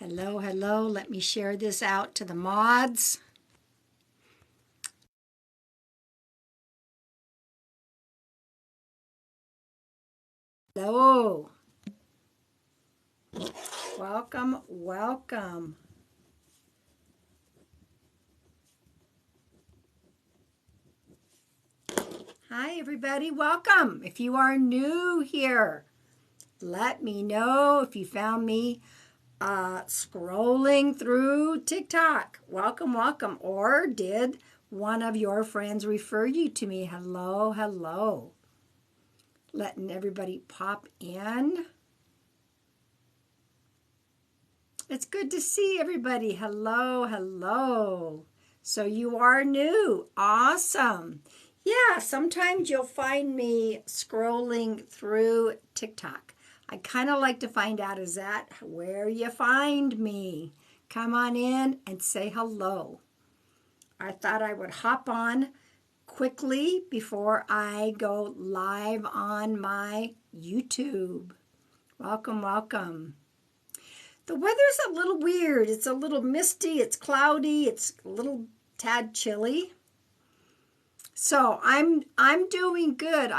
Hello, hello. Let me share this out to the mods. Hello. Welcome, welcome. Hi, everybody. Welcome. If you are new here, let me know if you found me scrolling through TikTok. Welcome, welcome. Or did one of your friends refer you to me? Hello, hello. Letting everybody pop in. It's good to see everybody. Hello, hello. So you are new. Awesome. Yeah, sometimes you'll find me scrolling through TikTok. I kind of like to find out, is that where you find me? Come on in and say hello. I thought I would hop on quickly before I go live on my YouTube. Welcome, welcome. The weather's a little weird. It's a little misty, it's cloudy, it's a little tad chilly. So I'm doing good.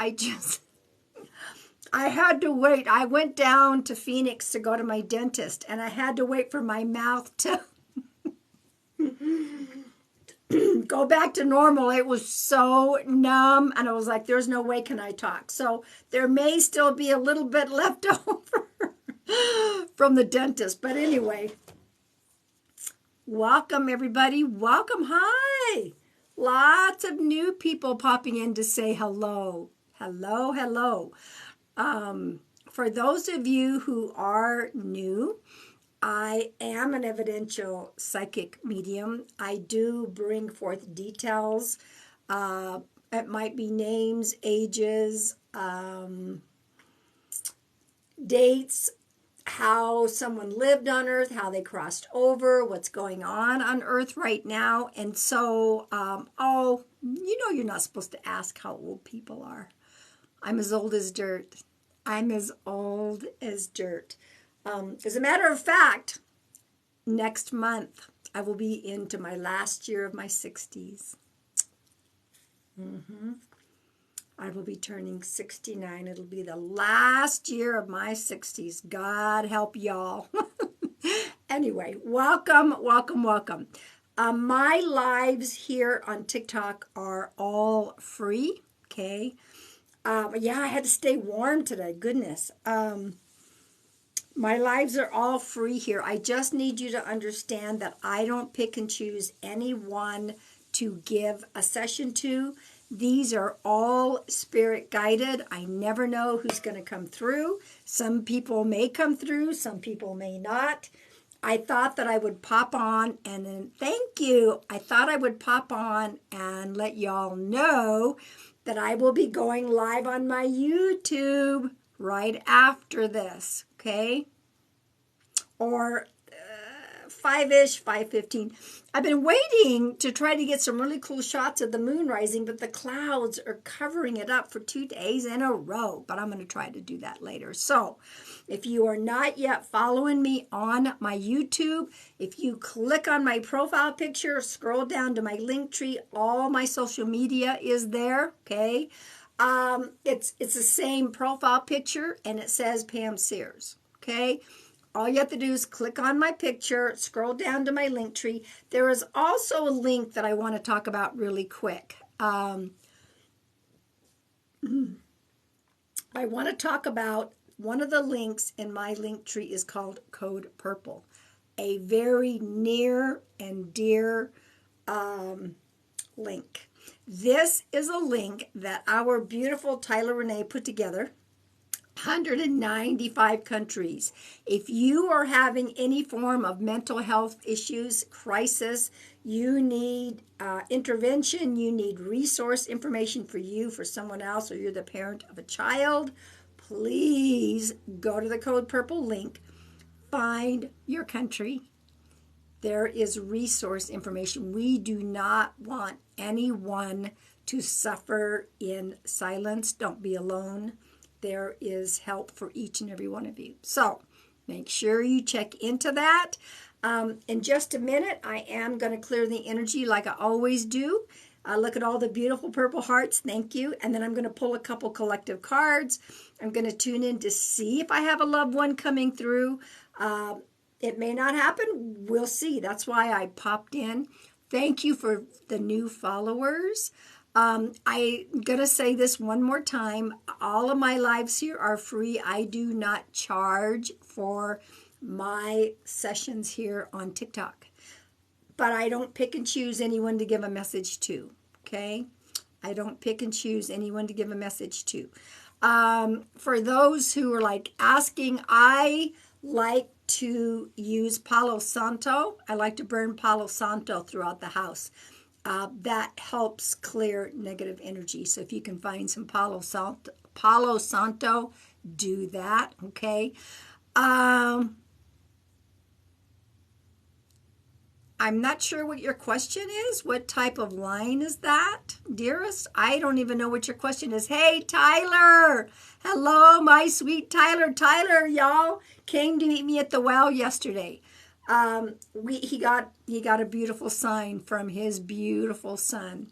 I had to wait. I went down to Phoenix to go to my dentist, and I had to wait for my mouth to go back to normal. It was so numb, and I was like, there's no way can I talk. So there may still be a little bit left over from the dentist. But anyway, welcome, everybody. Welcome. Hi. Lots of new people popping in to say hello. Hello, hello. For those of you who are new, I am an evidential psychic medium. I do bring forth details. It might be names, ages, dates, how someone lived on Earth, how they crossed over, what's going on Earth right now. And so, you're not supposed to ask how old people are. I'm as old as dirt. I'm as old as dirt. As a matter of fact, next month, I will be into my last year of my 60s. I will be turning 69. It'll be the last year of my 60s. God help y'all. Anyway, welcome, welcome, welcome. My lives here on TikTok are all free, okay? Yeah, I had to stay warm today. Goodness. My lives are all free here. I just need you to understand that I don't pick and choose anyone to give a session to. These are all spirit guided. I never know who's going to come through. Some people may come through, some people may not. I thought that I would pop on and then, thank you. I thought I would pop on and let y'all know that I will be going live on my YouTube right after this, okay? Or 5-ish, 5:15. I've been waiting to try to get some really cool shots of the moon rising, but the clouds are covering it up for 2 days in a row. But I'm going to try to do that later. So if you are not yet following me on my YouTube, if you click on my profile picture, scroll down to my link tree, all my social media is there, okay? It's the same profile picture, and it says Pam Sears, okay? All you have to do is click on my picture, scroll down to my link tree. There is also a link that I want to talk about really quick. I want to talk about one of the links in my link tree is called Code Purple, a very near and dear link. This is a link that our beautiful Tyler Renee put together. 195 countries. If you are having any form of mental health issues, crisis, you need intervention, you need resource information for you, for someone else, or you're the parent of a child, please go to the Code Purple link, find your country. There is resource information. We do not want anyone to suffer in silence. Don't be alone. There is help for each and every one of you. So Make sure you check into that. In just a minute, I am going to clear the energy like I always do. Look at all the beautiful purple hearts. Thank you. And then I'm going to pull a couple collective cards. I'm going to tune in to see if I have a loved one coming through. It may not happen. We'll see. That's why I popped in. Thank you for the new followers. I'm going to say this one more time. All of my lives here are free. I do not charge for my sessions here on TikTok. But I don't pick and choose anyone to give a message to. Okay? I don't pick and choose anyone to give a message to. For those who are like asking, I like to use Palo Santo. I like to burn Palo Santo throughout the house. That helps clear negative energy. So if you can find some Palo Santo, do that. Okay. I'm not sure what your question is. What type of line is that, dearest? I don't even know what your question is. Hey, Tyler. Hello, my sweet Tyler. Tyler, y'all, came to meet me at the well yesterday. He got a beautiful sign from his beautiful son,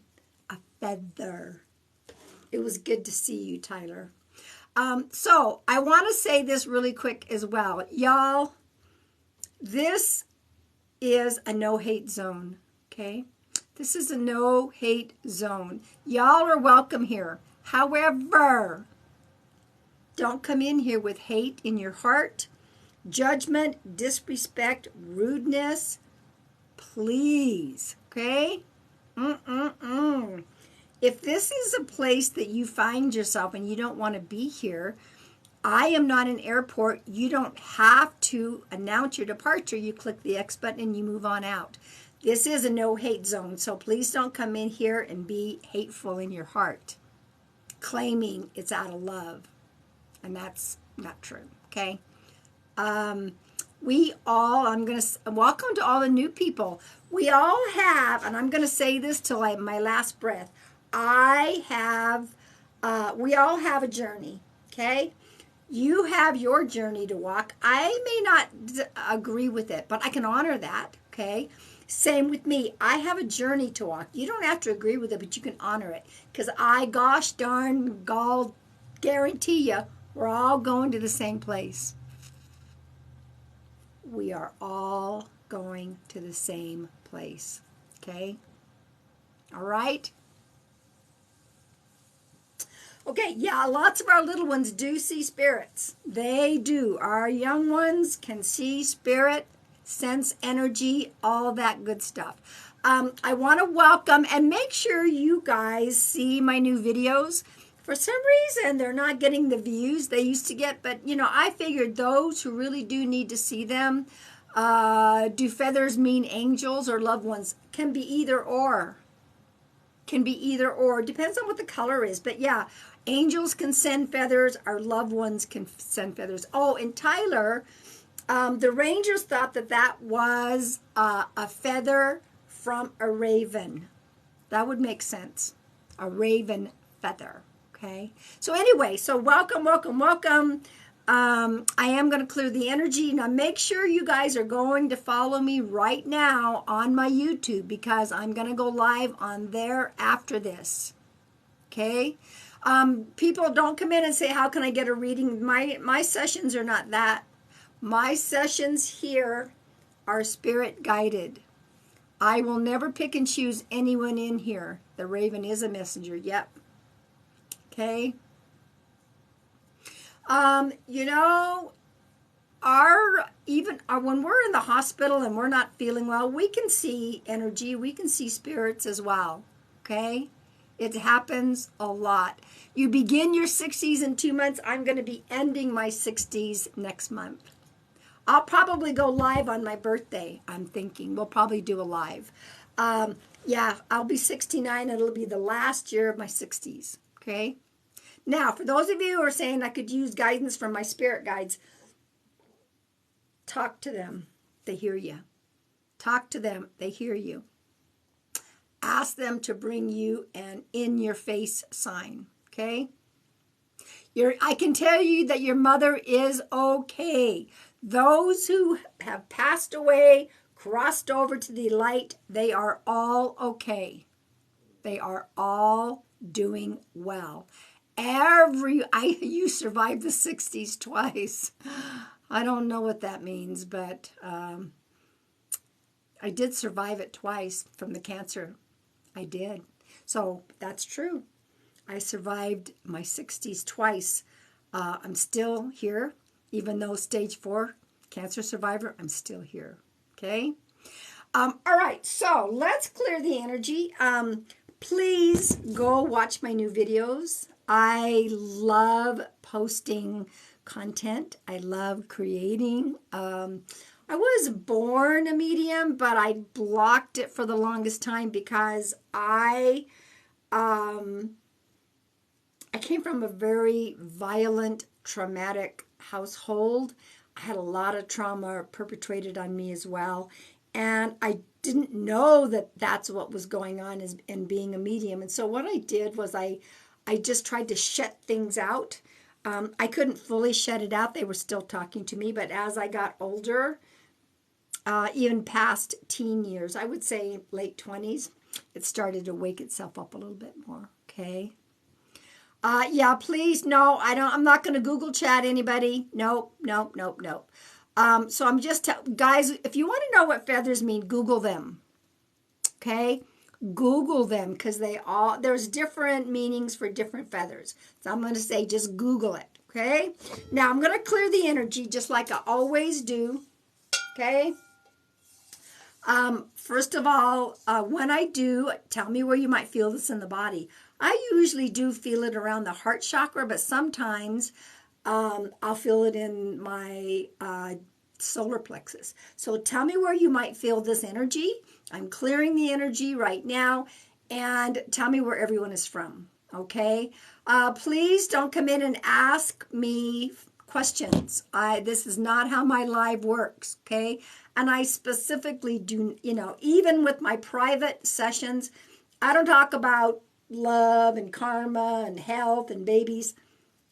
a feather. It was good to see you, Tyler. So I want to say this really quick as well. Y'all, this is a no-hate zone, okay? This is a no-hate zone. Y'all are welcome here. However, don't come in here with hate in your heart, judgment, disrespect, rudeness, please, okay? If this is a place that you find yourself and you don't want to be here, I am not an airport. You don't have to announce your departure. You click the X button and you move on out. This is a no-hate zone, so please don't come in here and be hateful in your heart, claiming it's out of love. And that's not true, okay? I'm going to welcome to all the new people. We all have, and I'm going to say this till my last breath, we all have a journey, okay? You have your journey to walk. I may not agree with it, but I can honor that, okay? Same with me. I have a journey to walk. You don't have to agree with it, but you can honor it. Because gosh darn gall, guarantee you, we're all going to the same place. We are all going to the same place, okay? All right? Okay, yeah, lots of our little ones do see spirits. They do. Our young ones can see spirit, sense energy, all that good stuff. I want to welcome and make sure you guys see my new videos. For some reason, they're not getting the views they used to get, but, I figured those who really do need to see them, do feathers mean angels or loved ones? Can be either or. Depends on what the color is. But yeah, angels can send feathers. Our loved ones can send feathers. Oh, and Tyler, the Rangers thought that was a feather from a raven. That would make sense. A raven feather. Okay. So anyway, welcome. I am going to clear the energy. Now make sure you guys are going to follow me right now on my YouTube because I'm going to go live on there after this. Okay? People don't come in and say, how can I get a reading? My sessions are not that. My sessions here are spirit guided. I will never pick and choose anyone in here. The raven is a messenger. Yep. Okay? When we're in the hospital and we're not feeling well, we can see energy, we can see spirits as well, okay? It happens a lot. You begin your 60s in 2 months. I'm going to be ending my 60s next month. I'll probably go live on my birthday, I'm thinking. We'll probably do a live. I'll be 69. It'll be the last year of my 60s, okay? Now, for those of you who are saying I could use guidance from my spirit guides, talk to them. They hear you. Talk to them. They hear you. Ask them to bring you an in-your-face sign, okay? I can tell you that your mother is okay. Those who have passed away, crossed over to the light, they are all okay. They are all doing well. You survived the 60s twice. I don't know what that means, but I did survive it twice from the cancer. I did. So that's true. I survived my 60s twice. I'm still here, even though stage 4 cancer survivor, I'm still here. Okay? All right, so let's clear the energy. Please go watch my new videos. I love posting content. I love creating. I was born a medium, but I blocked it for the longest time because I came from a very violent, traumatic household. I had a lot of trauma perpetrated on me as well. And I didn't know that that's what was going on in being a medium. And so what I did was I just tried to shut things out. I couldn't fully shut it out. They were still talking to me. But as I got older, even past teen years, I would say late 20s, it started to wake itself up a little bit more. Okay. Yeah, please, no, I'm not going to Google chat anybody. Nope. So I'm just, guys, if you want to know what feathers mean, Google them. Okay? Google them because there's different meanings for different feathers. So I'm going to say just Google it. Okay? Now I'm going to clear the energy just like I always do. Okay? First of all, when I do, tell me where you might feel this in the body. I usually do feel it around the heart chakra, but sometimes I'll feel it in my solar plexus. So tell me where you might feel this energy. I'm clearing the energy right now, and tell me where everyone is from, okay? Please don't come in and ask me questions. This is not how my live works, okay? And I specifically do, even with my private sessions, I don't talk about love and karma and health and babies.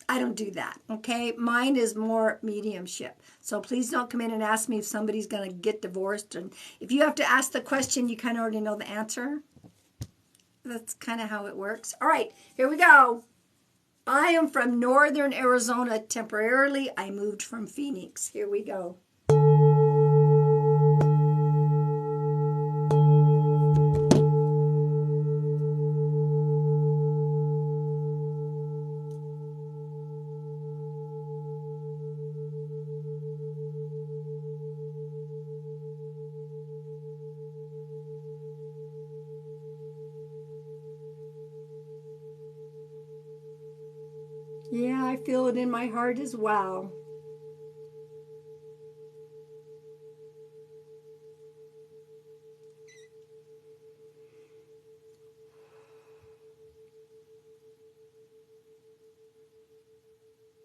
I don't do that, okay? Mine is more mediumship. So please don't come in and ask me if somebody's going to get divorced. And if you have to ask the question, you kind of already know the answer. That's kind of how it works. All right, here we go. I am from northern Arizona temporarily. I moved from Phoenix. Here we go. Yeah, I feel it in my heart as well.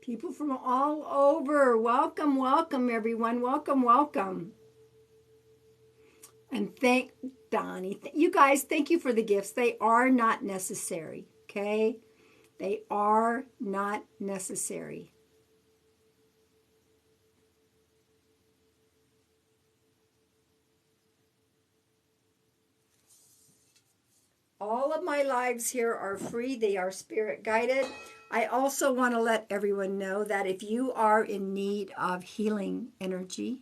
People from all over. Welcome, welcome, everyone. Welcome, welcome. And thank Donnie. You guys, thank you for the gifts. They are not necessary, okay? They are not necessary. All of my lives here are free. They are spirit guided. I also want to let everyone know that if you are in need of healing energy,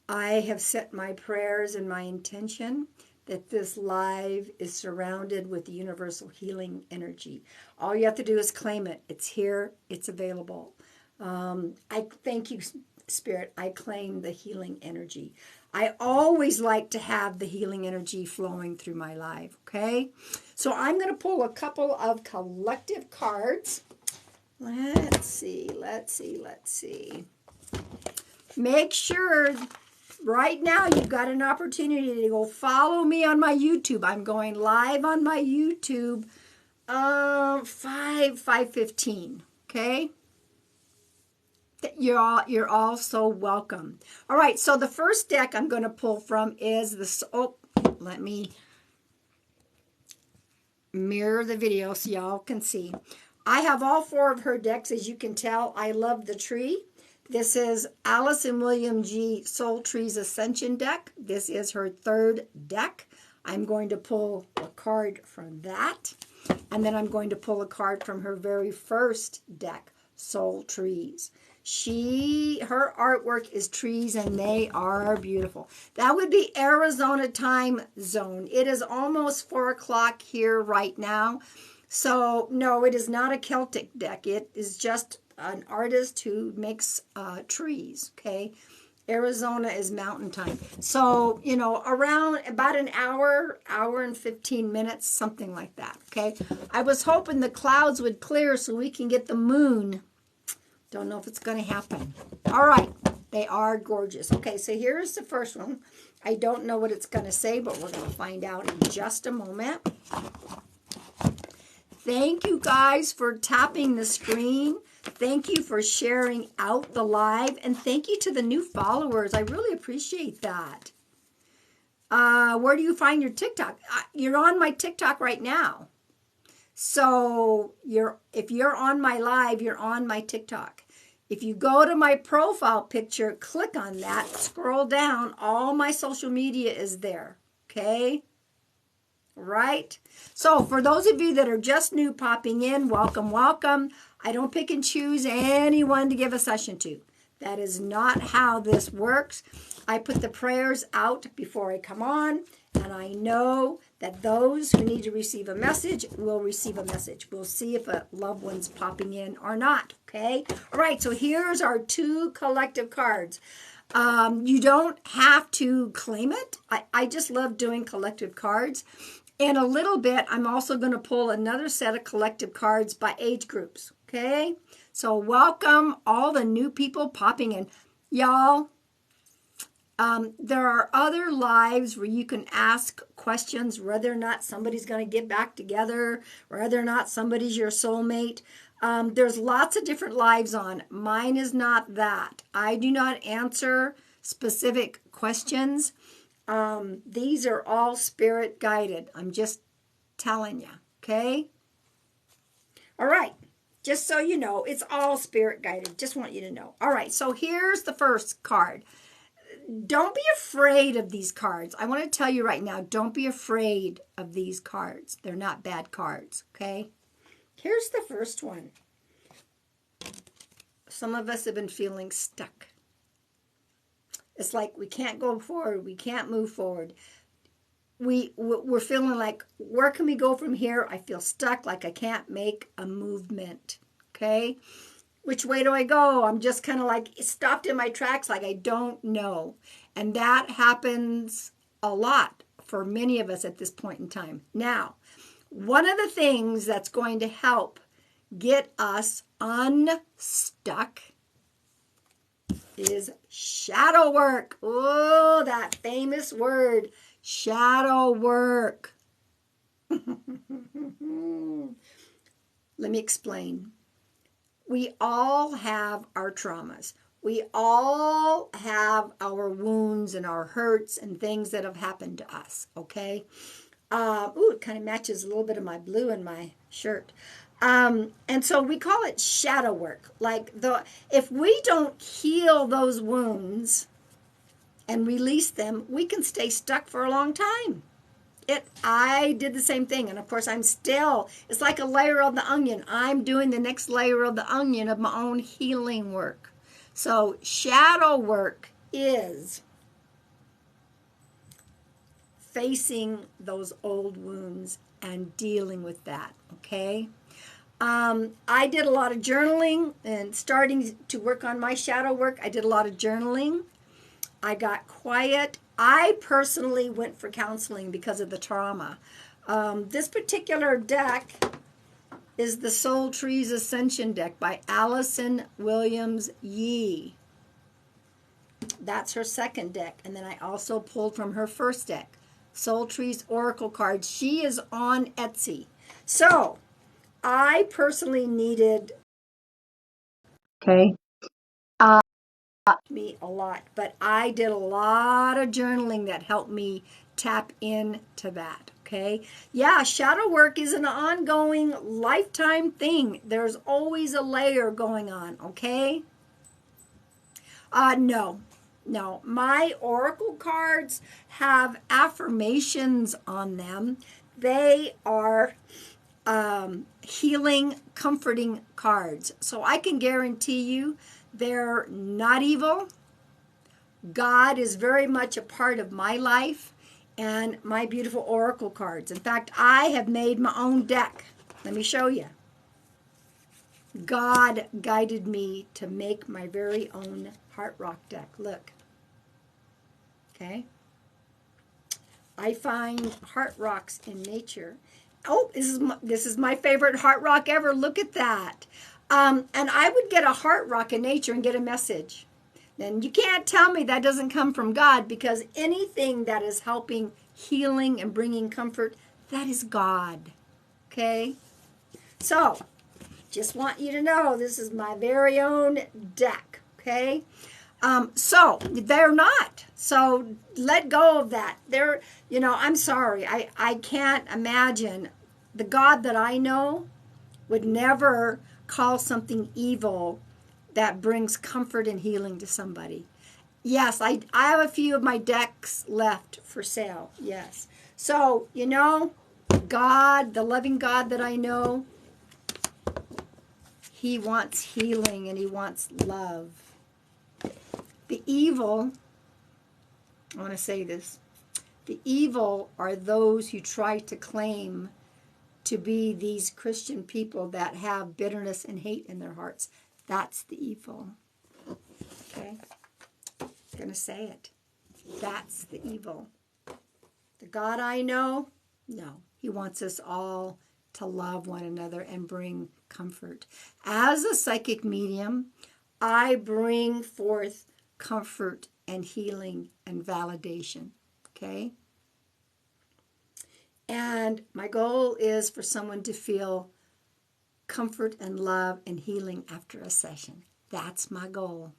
I have set my prayers and my intention that this live is surrounded with universal healing energy. All you have to do is claim it. It's here. It's available. I thank you, Spirit. I claim the healing energy. I always like to have the healing energy flowing through my life, okay? So I'm going to pull a couple of collective cards. Let's see. Make sure right now you've got an opportunity to go follow me on my YouTube. I'm going live on my YouTube 5:15, okay? You're all so welcome. All right, so the first deck I'm going to pull from is this. Oh, let me mirror the video so y'all can see. I have all 4 of her decks. As you can tell, I love the tree. This is Allison William G. Soul Trees Ascension deck. This is her third deck. I'm going to pull a card from that, and then I'm going to pull a card from her very first deck, Soul Trees. Her artwork is trees, and they are beautiful. That would be Arizona time zone. It is almost 4 o'clock here right now. So no, it is not a Celtic deck. It is just an artist who makes trees, okay? Arizona is mountain time. So, you know, around about an hour and 15 minutes, something like that, okay? I was hoping the clouds would clear so we can get the moon. Don't know if it's going to happen. All right. They are gorgeous. Okay, so here's the first one. I don't know what it's going to say, but we're going to find out in just a moment. Thank you guys for tapping the screen. Thank you for sharing out the live. And thank you to the new followers. I really appreciate that. Where do you find your TikTok? You're on my TikTok right now. So if you're on my live, you're on my TikTok. If you go to my profile picture, click on that, scroll down, all my social media is there, okay? Right? So for those of you that are just new popping in, welcome, welcome. I don't pick and choose anyone to give a session to. That is not how this works. I put the prayers out before I come on, and I know that those who need to receive a message will receive a message. We'll see if a loved one's popping in or not, okay? All right, so here's our 2 collective cards. You don't have to claim it. I just love doing collective cards. In a little bit, I'm also going to pull another set of collective cards by age groups, okay? So welcome all the new people popping in. Y'all, there are other lives where you can ask questions, whether or not somebody's going to get back together, whether or not somebody's your soulmate. There's lots of different lives on. Mine is not that. I do not answer specific questions. These are all spirit guided. I'm just telling you, okay? All right. Just so you know, it's all spirit guided. Just want you to know. All right. So here's the first card. Don't be afraid of these cards. I want to tell you right now, don't be afraid of these cards. They're not bad cards, okay? Here's the first one. Some of us have been feeling stuck. It's like we can't go forward. We can't move forward. We're feeling like, where can we go from here? I feel stuck, like I can't make a movement, okay? Which way do I go? I'm just kind of like stopped in my tracks, like I don't know. And that happens a lot for many of us at this point in time. Now, one of the things that's going to help get us unstuck is shadow work. Oh, that famous word, shadow work. Let me explain. We all have our traumas. We all have our wounds and our hurts and things that have happened to us, okay? It kind of matches a little bit of my blue in my shirt. And so we call it shadow work. Like if we don't heal those wounds and release them, we can stay stuck for a long time. I did the same thing. And of course, it's like a layer of the onion. I'm doing the next layer of the onion of my own healing work. So shadow work is facing those old wounds and dealing with that, okay? I did a lot of journaling and starting to work on my shadow work. I did a lot of journaling. I got quiet. I personally went for counseling because of the trauma. This particular deck is the Soul Trees Ascension deck by Allison Williams Yee. That's her second deck. And then I also pulled from her first deck, Soul Trees Oracle cards. She is on Etsy. So I personally needed, okay, me a lot, but I did a lot of journaling that helped me tap into that, okay? Yeah, shadow work is an ongoing lifetime thing. There's always a layer going on, okay? No, no. My oracle cards have affirmations on them. They are healing, comforting cards. So I can guarantee you they're not evil. God is very much a part of my life and my beautiful oracle cards. In fact, I have made my own deck. Let me show you. God guided me to make my very own heart rock deck. Look. Okay. I find heart rocks in nature. Oh, this is my favorite heart rock ever. Look at that. And I would get a heart rock in nature and get a message. And you can't tell me that doesn't come from God, because anything that is helping, healing, and bringing comfort, that is God. Okay? So, just want you to know this is my very own deck. Okay? So they're not. So let go of that. They're, I'm sorry. I can't imagine the God that I know would never call something evil that brings comfort and healing to somebody. Yes, I have a few of my decks left for sale. Yes. So, God, the loving God that I know, he wants healing and he wants love. The evil, I want to say this, the evil are those who try to claim to be these Christian people that have bitterness and hate in their hearts. That's the evil. Okay? I'm going to say it. That's the evil. The God I know, no. He wants us all to love one another and bring comfort. As a psychic medium, I bring forth comfort and healing and validation. Okay? And my goal is for someone to feel comfort and love and healing after a session. That's my goal.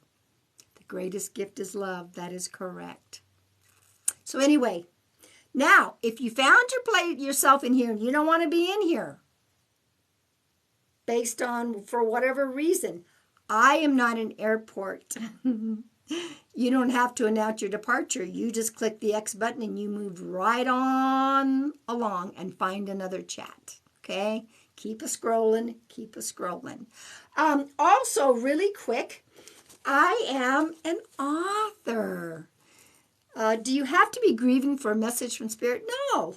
The greatest gift is love. That is correct. So anyway, now, if you found yourself in here and you don't want to be in here, based on, for whatever reason, I am not an airport. You don't have to announce your departure. You just click the X button and you move right on along and find another chat. Okay? Keep a scrolling. Keep a scrolling. Also, really quick, I am an author. Do you have to be grieving for a message from Spirit? No.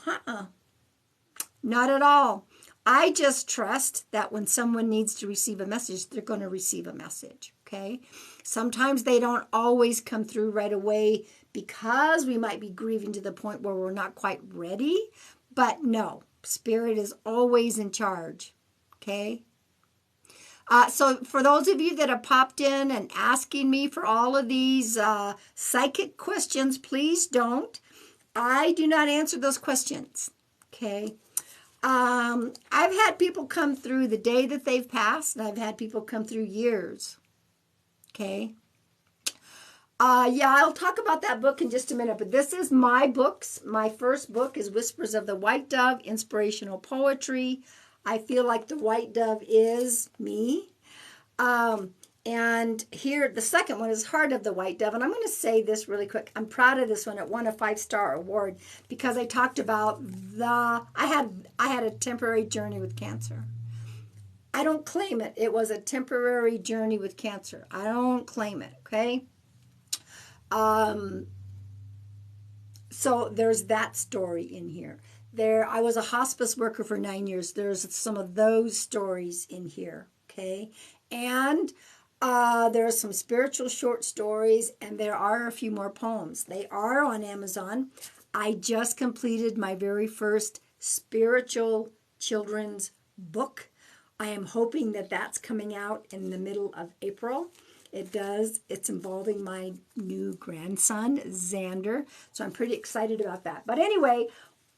Not at all. I just trust that when someone needs to receive a message, they're going to receive a message, okay? Sometimes they don't always come through right away because we might be grieving to the point where we're not quite ready. But no, Spirit is always in charge, okay? So for those of you that have popped in and asking me for all of these psychic questions, please don't. I do not answer those questions, okay? I've had people come through the day that they've passed, and I've had people come through years. Okay? Yeah, I'll talk about that book in just a minute, but this is my books. My first book is Whispers of the White Dove, Inspirational Poetry. I feel like the White Dove is me. And here, the second one is Heart of the White Dove. And I'm going to say this really quick. I'm proud of this one. It won a 5-star award because I talked about I had a temporary journey with cancer. I don't claim it. It was a temporary journey with cancer. I don't claim it, okay? So there's that story in here. I was a hospice worker for 9 years. There's some of those stories in here, okay? And there are some spiritual short stories, and there are a few more poems. They are on Amazon. I just completed my very first spiritual children's book. I am hoping that that's coming out in the middle of April. It does. It's involving my new grandson, Xander. So I'm pretty excited about that. But anyway,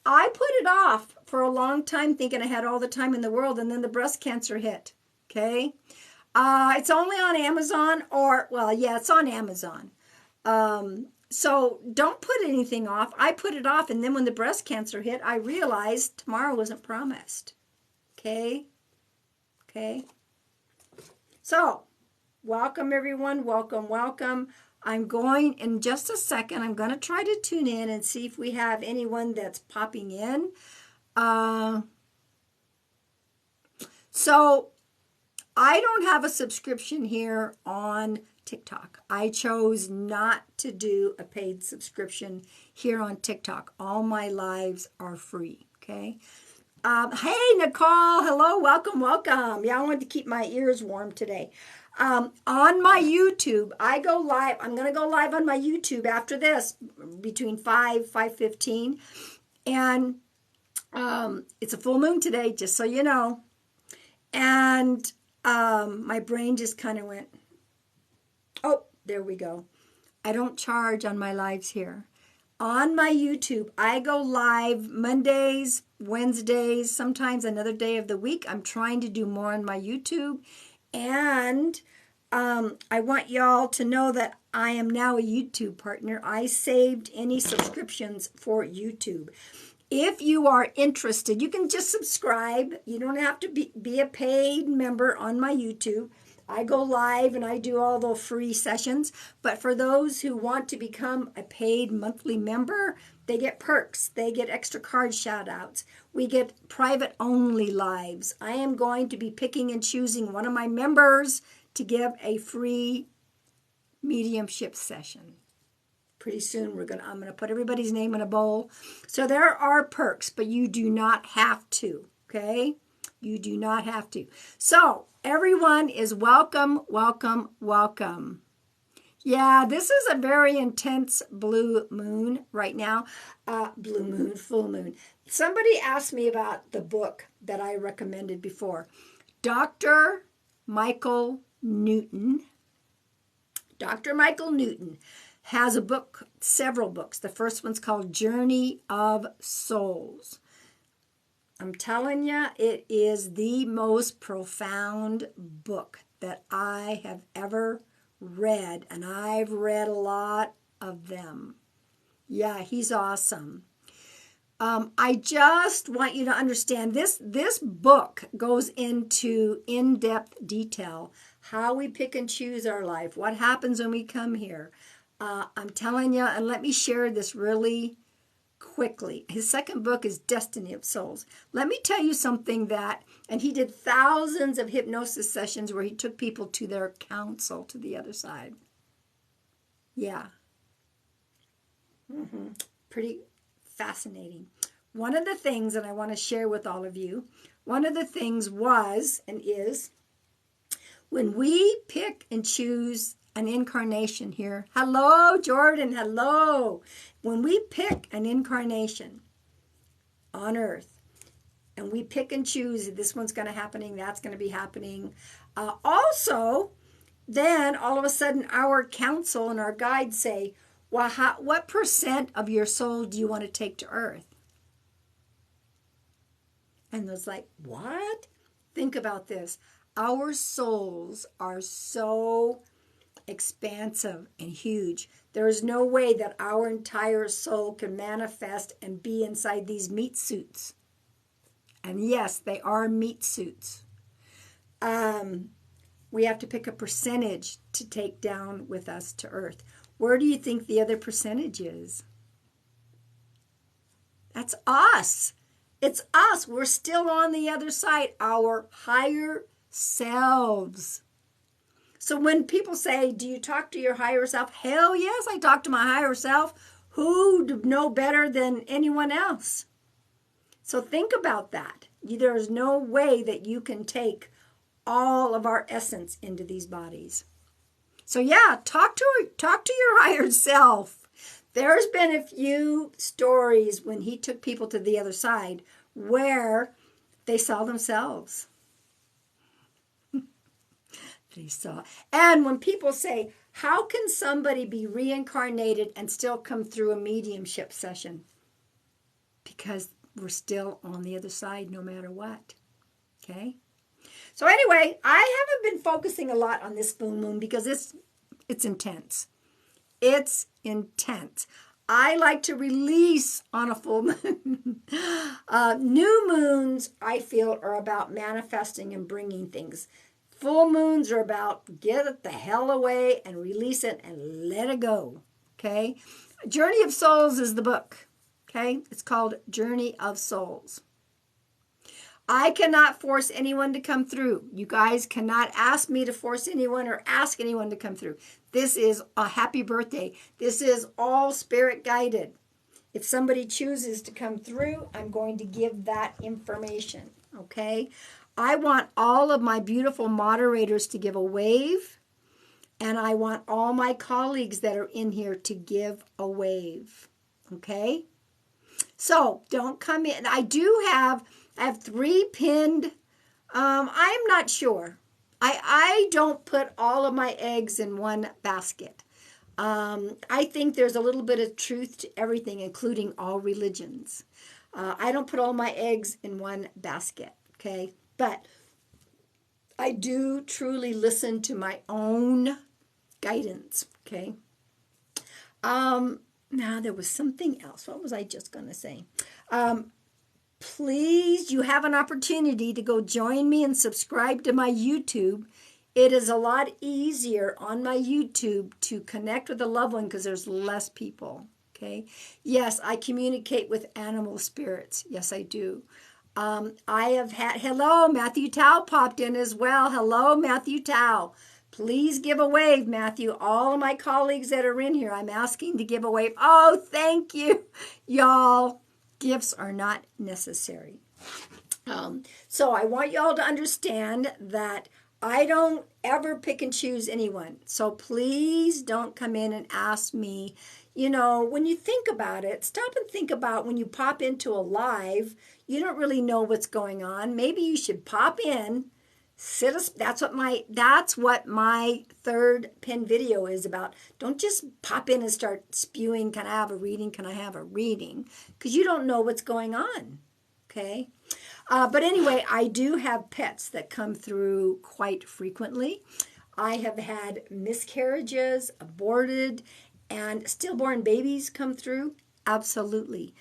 I put it off for a long time thinking I had all the time in the world, and then the breast cancer hit, okay? It's only on Amazon it's on Amazon. So don't put anything off. I put it off, and then when the breast cancer hit, I realized tomorrow wasn't promised. Okay? Okay? So, welcome everyone. Welcome, welcome. I'm going, in just a second, I'm going to try to tune in and see if we have anyone that's popping in. So I don't have a subscription here on TikTok. I chose not to do a paid subscription here on TikTok. All my lives are free, okay? Hey, Nicole. Hello. Welcome, welcome. Yeah, I wanted to keep my ears warm today. On my YouTube, I go live. I'm going to go live on my YouTube after this between 5:15. And it's a full moon today, just so you know. And my brain just kind of went, oh, there we go. I don't charge on my lives here. On my YouTube, I go live Mondays, Wednesdays, sometimes another day of the week. I'm trying to do more on my YouTube. And I want y'all to know that I am now a YouTube partner. I saved any subscriptions for YouTube. If you are interested, you can just subscribe. You don't have to be a paid member on my YouTube. I go live and I do all the free sessions. But for those who want to become a paid monthly member, they get perks. They get extra card shout outs. We get private only lives. I am going to be picking and choosing one of my members to give a free mediumship session. Pretty soon I'm going to put everybody's name in a bowl. So there are perks, but you do not have to, okay? You do not have to. So everyone is welcome, welcome, welcome. Yeah, this is a very intense blue moon right now. Blue moon, full moon. Somebody asked me about the book that I recommended before. Dr. Michael Newton. Dr. Michael Newton has a book, several books. The first one's called Journey of Souls. I'm telling you, it is the most profound book that I have ever read, and I've read a lot of them. Yeah, he's awesome. I just want you to understand this book goes into in-depth detail, how we pick and choose our life, what happens when we come here. I'm telling you, and let me share this really quickly. His second book is Destiny of Souls. Let me tell you something and he did thousands of hypnosis sessions where he took people to their council to the other side. Yeah. Pretty fascinating. One of the things that I want to share with all of you, one of the things was and is, when we pick and choose an incarnation here. Hello, Jordan. Hello. When we pick an incarnation on Earth, and we pick and choose, this one's going to happening, that's going to be happening. Also, then all of a sudden our council and our guides say, well, what percent of your soul do you want to take to Earth? And it's like, what? Think about this. Our souls are so expansive and huge. There is no way that our entire soul can manifest and be inside these meat suits. And yes, they are meat suits. We have to pick a percentage to take down with us to Earth. Where do you think the other percentage is? That's us. It's us. We're still on the other side, our higher selves. So when people say, do you talk to your higher self? Hell yes, I talk to my higher self. Who know better than anyone else? So think about that. There's no way that you can take all of our essence into these bodies. So yeah, talk to your higher self. There's been a few stories when he took people to the other side where they saw themselves. They saw. And when people say, how can somebody be reincarnated and still come through a mediumship session? Because we're still on the other side no matter what. Okay? So anyway, I haven't been focusing a lot on this full moon because it's intense. It's intense. I like to release on a full moon. New moons, I feel, are about manifesting and bringing things full moons are about get it the hell away and release it and let it go. Okay? Journey of Souls is the book. Okay? It's called Journey of Souls. I cannot force anyone to come through. You guys cannot ask me to force anyone or ask anyone to come through. This is a happy birthday. This is all spirit guided. If somebody chooses to come through, I'm going to give that information. Okay? I want all of my beautiful moderators to give a wave. And I want all my colleagues that are in here to give a wave. Okay? So don't come in. I have 3 pinned. I'm not sure. I don't put all of my eggs in one basket. I think there's a little bit of truth to everything, including all religions. I don't put all my eggs in one basket, okay? But I do truly listen to my own guidance, okay? Now, there was something else. What was I just going to say? Please, you have an opportunity to go join me and subscribe to my YouTube. It is a lot easier on my YouTube to connect with a loved one because there's less people, okay? Yes, I communicate with animal spirits. Yes, I do. I have had, hello, Matthew Tao popped in as well. Hello, Matthew Tao. Please give a wave, Matthew. All of my colleagues that are in here, I'm asking to give a wave. Oh, thank you, y'all. Gifts are not necessary. So I want y'all to understand that I don't ever pick and choose anyone. So please don't come in and ask me, you know, when you think about it, stop and think about when you pop into a live, you don't really know what's going on. Maybe you should pop in, that's what my third pin video is about. Don't just pop in and start spewing, can I have a reading? Can I have a reading? Because you don't know what's going on. Okay? But anyway, I do have pets that come through quite frequently. I have had miscarriages, aborted, and stillborn babies come through. Absolutely.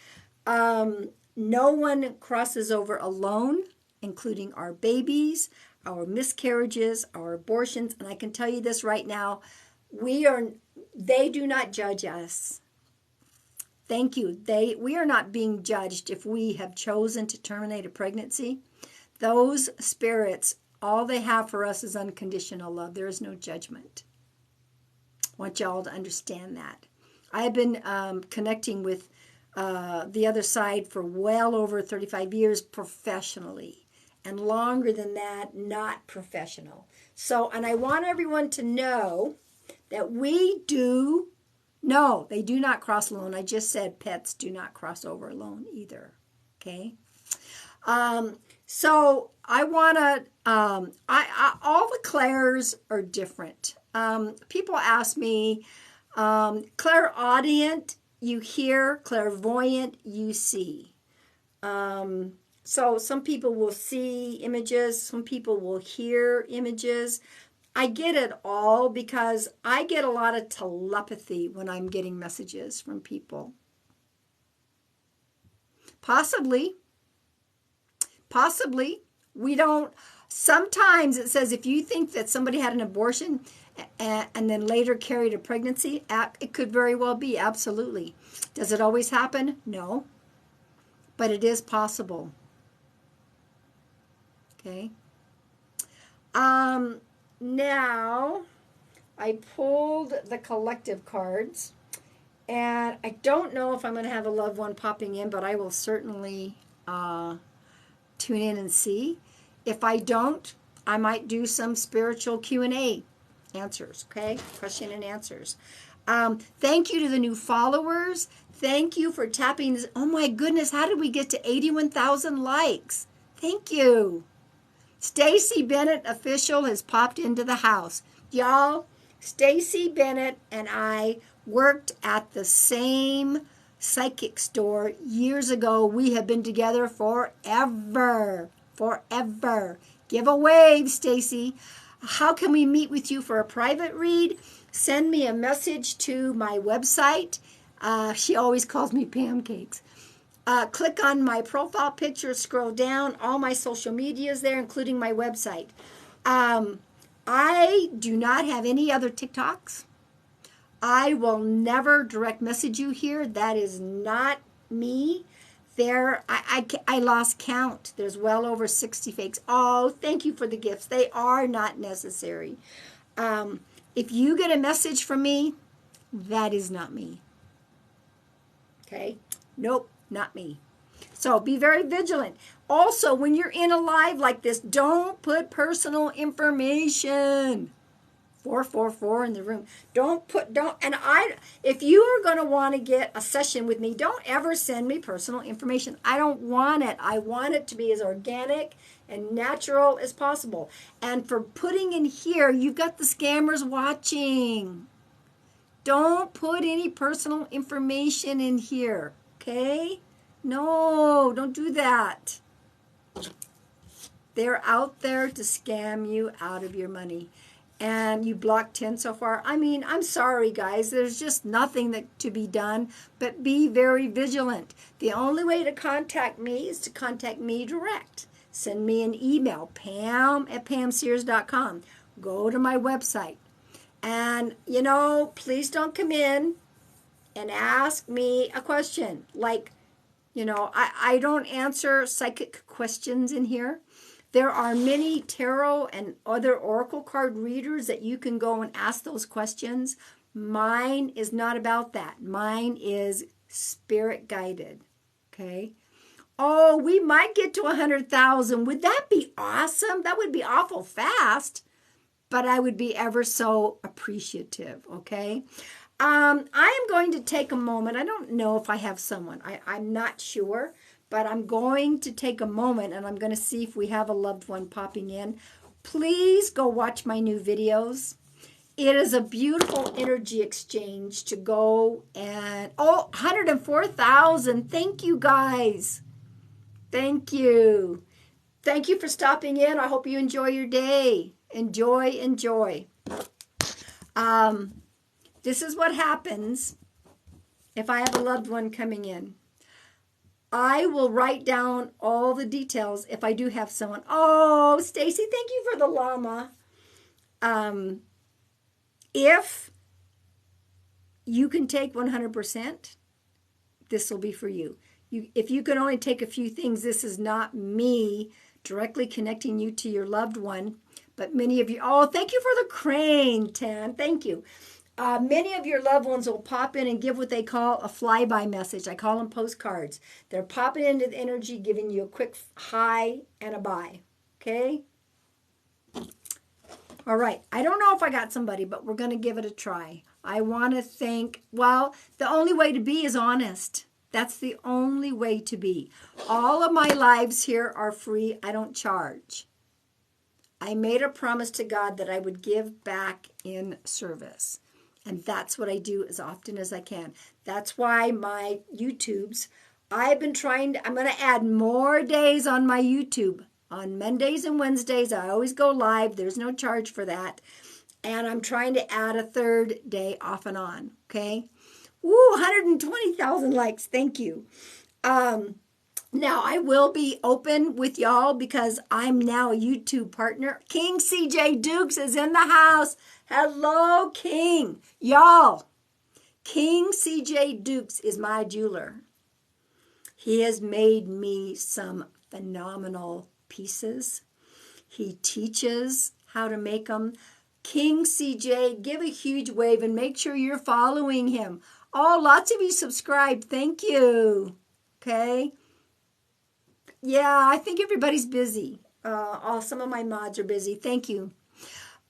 No one crosses over alone, including our babies, our miscarriages, our abortions. And I can tell you this right now, they do not judge us. Thank you. We are not being judged if we have chosen to terminate a pregnancy. Those spirits, all they have for us is unconditional love. There is no judgment. I want y'all to understand that. I have been connecting with the other side for well over 35 years professionally, and longer than that, not professional. So, and I want everyone to know that no, they do not cross alone. I just said pets do not cross over alone either. Okay? So I want to, all the clairs are different. People ask me, clairaudient, you hear, clairvoyant, you see. So some people will see images, some people will hear images. I get it all because I get a lot of telepathy when I'm getting messages from people. Possibly. We don't, sometimes it says if you think that somebody had an abortion and then later carried a pregnancy, it could very well be, absolutely. Does it always happen? No. But it is possible. Okay. Now, I pulled the collective cards, and I don't know if I'm going to have a loved one popping in, but I will certainly tune in and see. If I don't, I might do some spiritual Q&A answers, okay? Question and answers. Thank you to the new followers. Thank you for tapping this. Oh my goodness, how did we get to 81,000 likes? Thank you. Stacy Bennett official has popped into the house. Y'all, Stacy Bennett and I worked at the same psychic store years ago. We have been together forever. Give a wave, Stacy. How can we meet with you for a private read? Send me a message to my website. She always calls me pancakes. Click on my profile picture, scroll down. All my social media is there, including my website. I do not have any other TikToks. I will never direct message you here. That is not me. I lost count. There's well over 60 fakes. Oh, thank you for the gifts. They are not necessary. If you get a message from me, that is not me. Okay? Nope, not me. So be very vigilant. Also, when you're in a live like this, don't put personal information. 444 in the room. If you are going to want to get a session with me, don't ever send me personal information. I don't want it. I want it to be as organic and natural as possible. And for putting in here, you've got the scammers watching. Don't put any personal information in here, okay? No, don't do that. They're out there to scam you out of your money. And you blocked 10 so far. I mean, I'm sorry, guys. There's just nothing to be done, but be very vigilant. The only way to contact me is to contact me direct. Send me an email, pam@pamsears.com. Go to my website. And, please don't come in and ask me a question. Like, I don't answer psychic questions in here. There are many tarot and other oracle card readers that you can go and ask those questions. Mine is not about that. Mine is spirit guided. Okay? Oh, we might get to 100,000. Would that be awesome? That would be awful fast, but I would be ever so appreciative. Okay? I am going to take a moment. I don't know if I have someone. I'm not sure. But I'm going to take a moment and I'm going to see if we have a loved one popping in. Please go watch my new videos. It is a beautiful energy exchange to go and, 104,000. Thank you, guys. Thank you. Thank you for stopping in. I hope you enjoy your day. Enjoy. This is what happens if I have a loved one coming in. I will write down all the details if I do have someone. Oh, Stacy, thank you for the llama. If you can take 100%, this will be for you. If you can only take a few things, this is not me directly connecting you to your loved one. But many of you, thank you for the crane, Tan. Thank you. Many of your loved ones will pop in and give what they call a flyby message. I call them postcards. They're popping into the energy, giving you a quick hi and a bye. Okay? All right. I don't know if I got somebody, but we're going to give it a try. I want to think, the only way to be is honest. That's the only way to be. All of my lives here are free. I don't charge. I made a promise to God that I would give back in service. And that's what I do as often as I can. That's why my YouTubes, I'm going to add more days on my YouTube. On Mondays and Wednesdays, I always go live. There's no charge for that. And I'm trying to add a third day off and on. Okay? Woo, 120,000 likes. Thank you. Now, I will be open with y'all because I'm now a YouTube partner. King CJ Dukes is in the house. Hello, King. Y'all, King CJ Dukes is my jeweler. He has made me some phenomenal pieces. He teaches how to make them. King CJ, give a huge wave and make sure you're following him. Lots of you subscribed. Thank you. Okay. Yeah, I think everybody's busy. Some of my mods are busy. Thank you.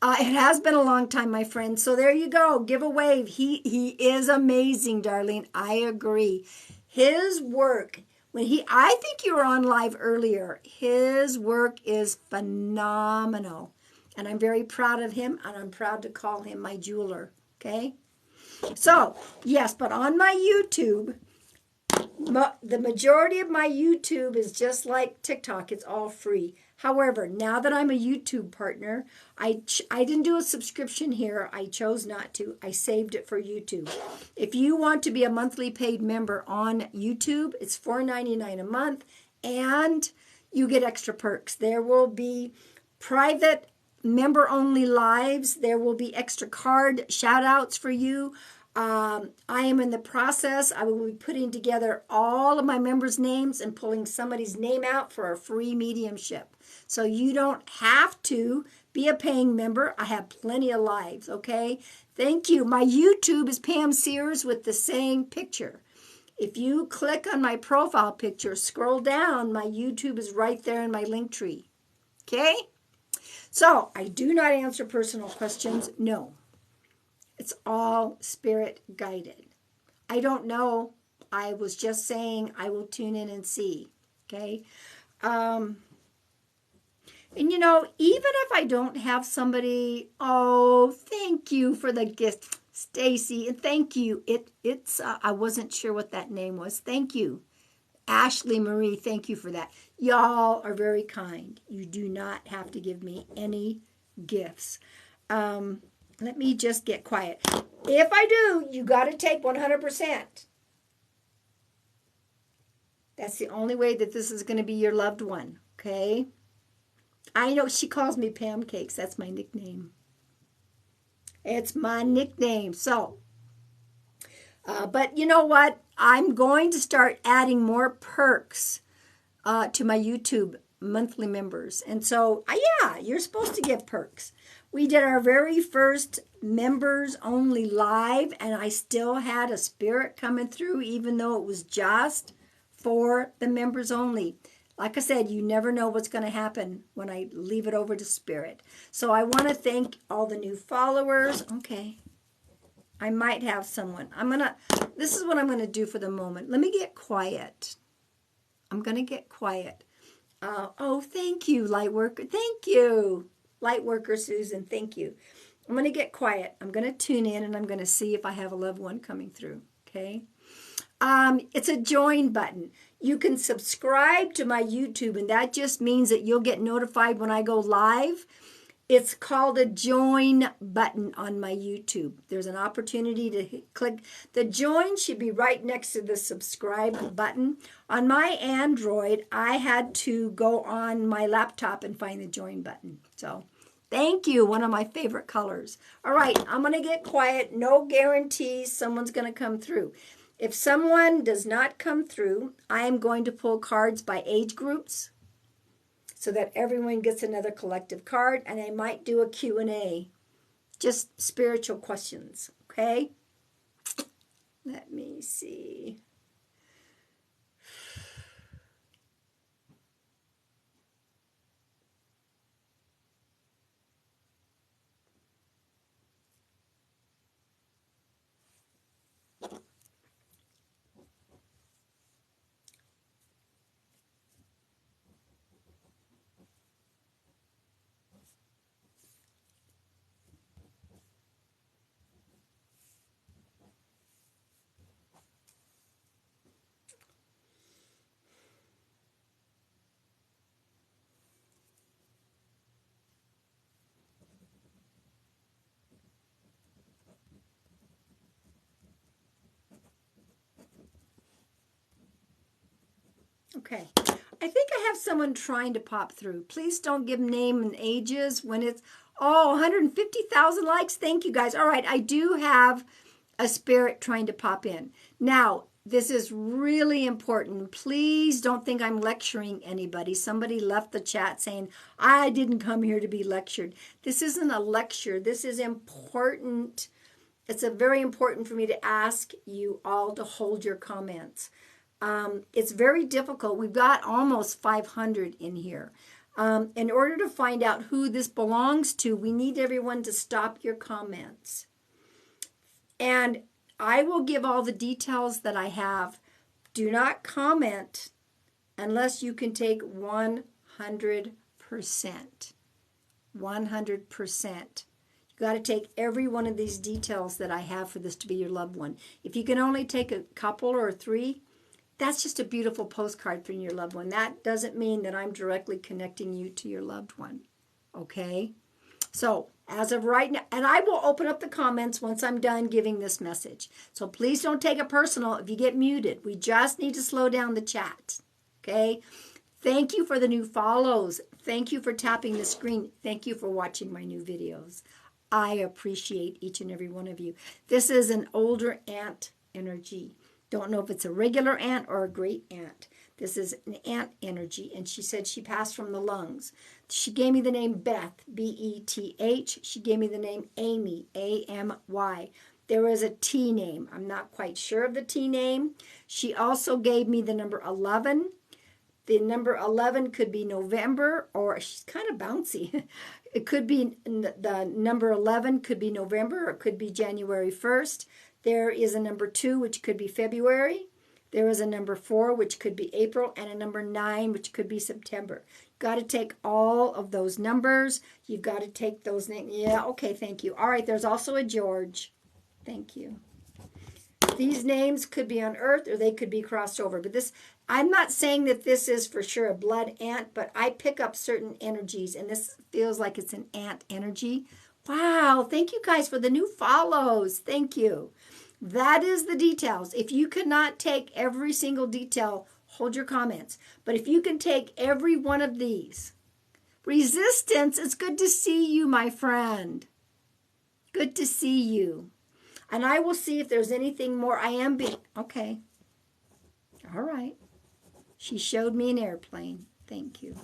It has been a long time, my friend. So there you go. Give a wave. He is amazing, Darlene. I agree. His work, I think you were on live earlier. His work is phenomenal. And I'm very proud of him, and I'm proud to call him my jeweler. Okay? So, yes, but on my YouTube, the majority of my YouTube is just like TikTok. It's all free. However, now that I'm a YouTube partner, I didn't do a subscription here. I chose not to. I saved it for YouTube. If you want to be a monthly paid member on YouTube, it's $4.99 a month, and you get extra perks. There will be private member-only lives. There will be extra card shout-outs for you. I am in the process. I will be putting together all of my members' names and pulling somebody's name out for a free mediumship. So you don't have to be a paying member. I have plenty of lives, okay? Thank you. My YouTube is Pam Sears with the same picture. If you click on my profile picture, scroll down, my YouTube is right there in my link tree. Okay? So, I do not answer personal questions. No. It's all spirit guided. I don't know. I was just saying I will tune in and see. Okay? And you know, even if I don't have somebody, oh, thank you for the gift, Stacy, and thank you. It's I wasn't sure what that name was. Thank you. Ashley Marie, thank you for that. Y'all are very kind. You do not have to give me any gifts. Let me just get quiet. If I do, you got to take 100%. That's the only way that this is going to be your loved one, okay? I know she calls me Pam Cakes. That's my nickname. It's my nickname. So, but you know what? I'm going to start adding more perks to my YouTube monthly members. And so, yeah, you're supposed to get perks. We did our very first members only live, and I still had a spirit coming through, even though it was just for the members only. Like I said, you never know what's going to happen when I leave it over to spirit. So I want to thank all the new followers. Okay. I might have someone. This is what I'm going to do for the moment. Let me get quiet. I'm going to get quiet. Oh, thank you, Lightworker. Thank you, Lightworker Susan. Thank you. I'm going to get quiet. I'm going to tune in, and I'm going to see if I have a loved one coming through. Okay. It's a join button. You can subscribe to my YouTube, and that just means that you'll get notified when I go live. It's called a join button on my YouTube. There's an opportunity to click. The join should be right next to the subscribe button. On my Android, I had to go on my laptop and find the join button. So thank you. One of my favorite colors. All right, I'm going to get quiet. No guarantees someone's going to come through. If someone does not come through, I am going to pull cards by age groups so that everyone gets another collective card, and I might do a Q&A, just spiritual questions, okay? Let me see. Okay, I think I have someone trying to pop through. Please don't give name and ages when it's, 150,000 likes. Thank you, guys. All right, I do have a spirit trying to pop in. Now, this is really important. Please don't think I'm lecturing anybody. Somebody left the chat saying, I didn't come here to be lectured. This isn't a lecture. This is important. It's very important for me to ask you all to hold your comments. It's very difficult. We've got almost 500 in here. In order to find out who this belongs to, we need everyone to stop your comments. And I will give all the details that I have. Do not comment unless you can take 100%. 100%. You got to take every one of these details that I have for this to be your loved one. If you can only take a couple or 3, that's just a beautiful postcard from your loved one. That doesn't mean that I'm directly connecting you to your loved one. Okay? So, as of right now, and I will open up the comments once I'm done giving this message. So please don't take it personal if you get muted. We just need to slow down the chat. Okay? Thank you for the new follows. Thank you for tapping the screen. Thank you for watching my new videos. I appreciate each and every one of you. This is an older aunt energy. Don't know if it's a regular aunt or a great aunt. This is an aunt energy, and she said she passed from the lungs. She gave me the name Beth, B-E-T-H. She gave me the name Amy, A-M-Y. There is a T name. I'm not quite sure of the T name. She also gave me the number 11. The number 11 could be November, or she's kind of bouncy. It could be the number 11 could be November, or it could be January 1st. There is a number 2, which could be February. There is a number 4, which could be April, and a number 9, which could be September. You've got to take all of those numbers. You've got to take those names. Yeah, okay, thank you. All right, there's also a George. Thank you. These names could be on Earth, or they could be crossed over. But this, I'm not saying that this is for sure a blood ant, but I pick up certain energies, and this feels like it's an ant energy. Wow, thank you guys for the new follows. Thank you. That is the details. If you cannot take every single detail, hold your comments. But if you can take every one of these. Resistance, it's good to see you, my friend. Good to see you. And I will see if there's anything more. I am being, okay. All right. She showed me an airplane. Thank you.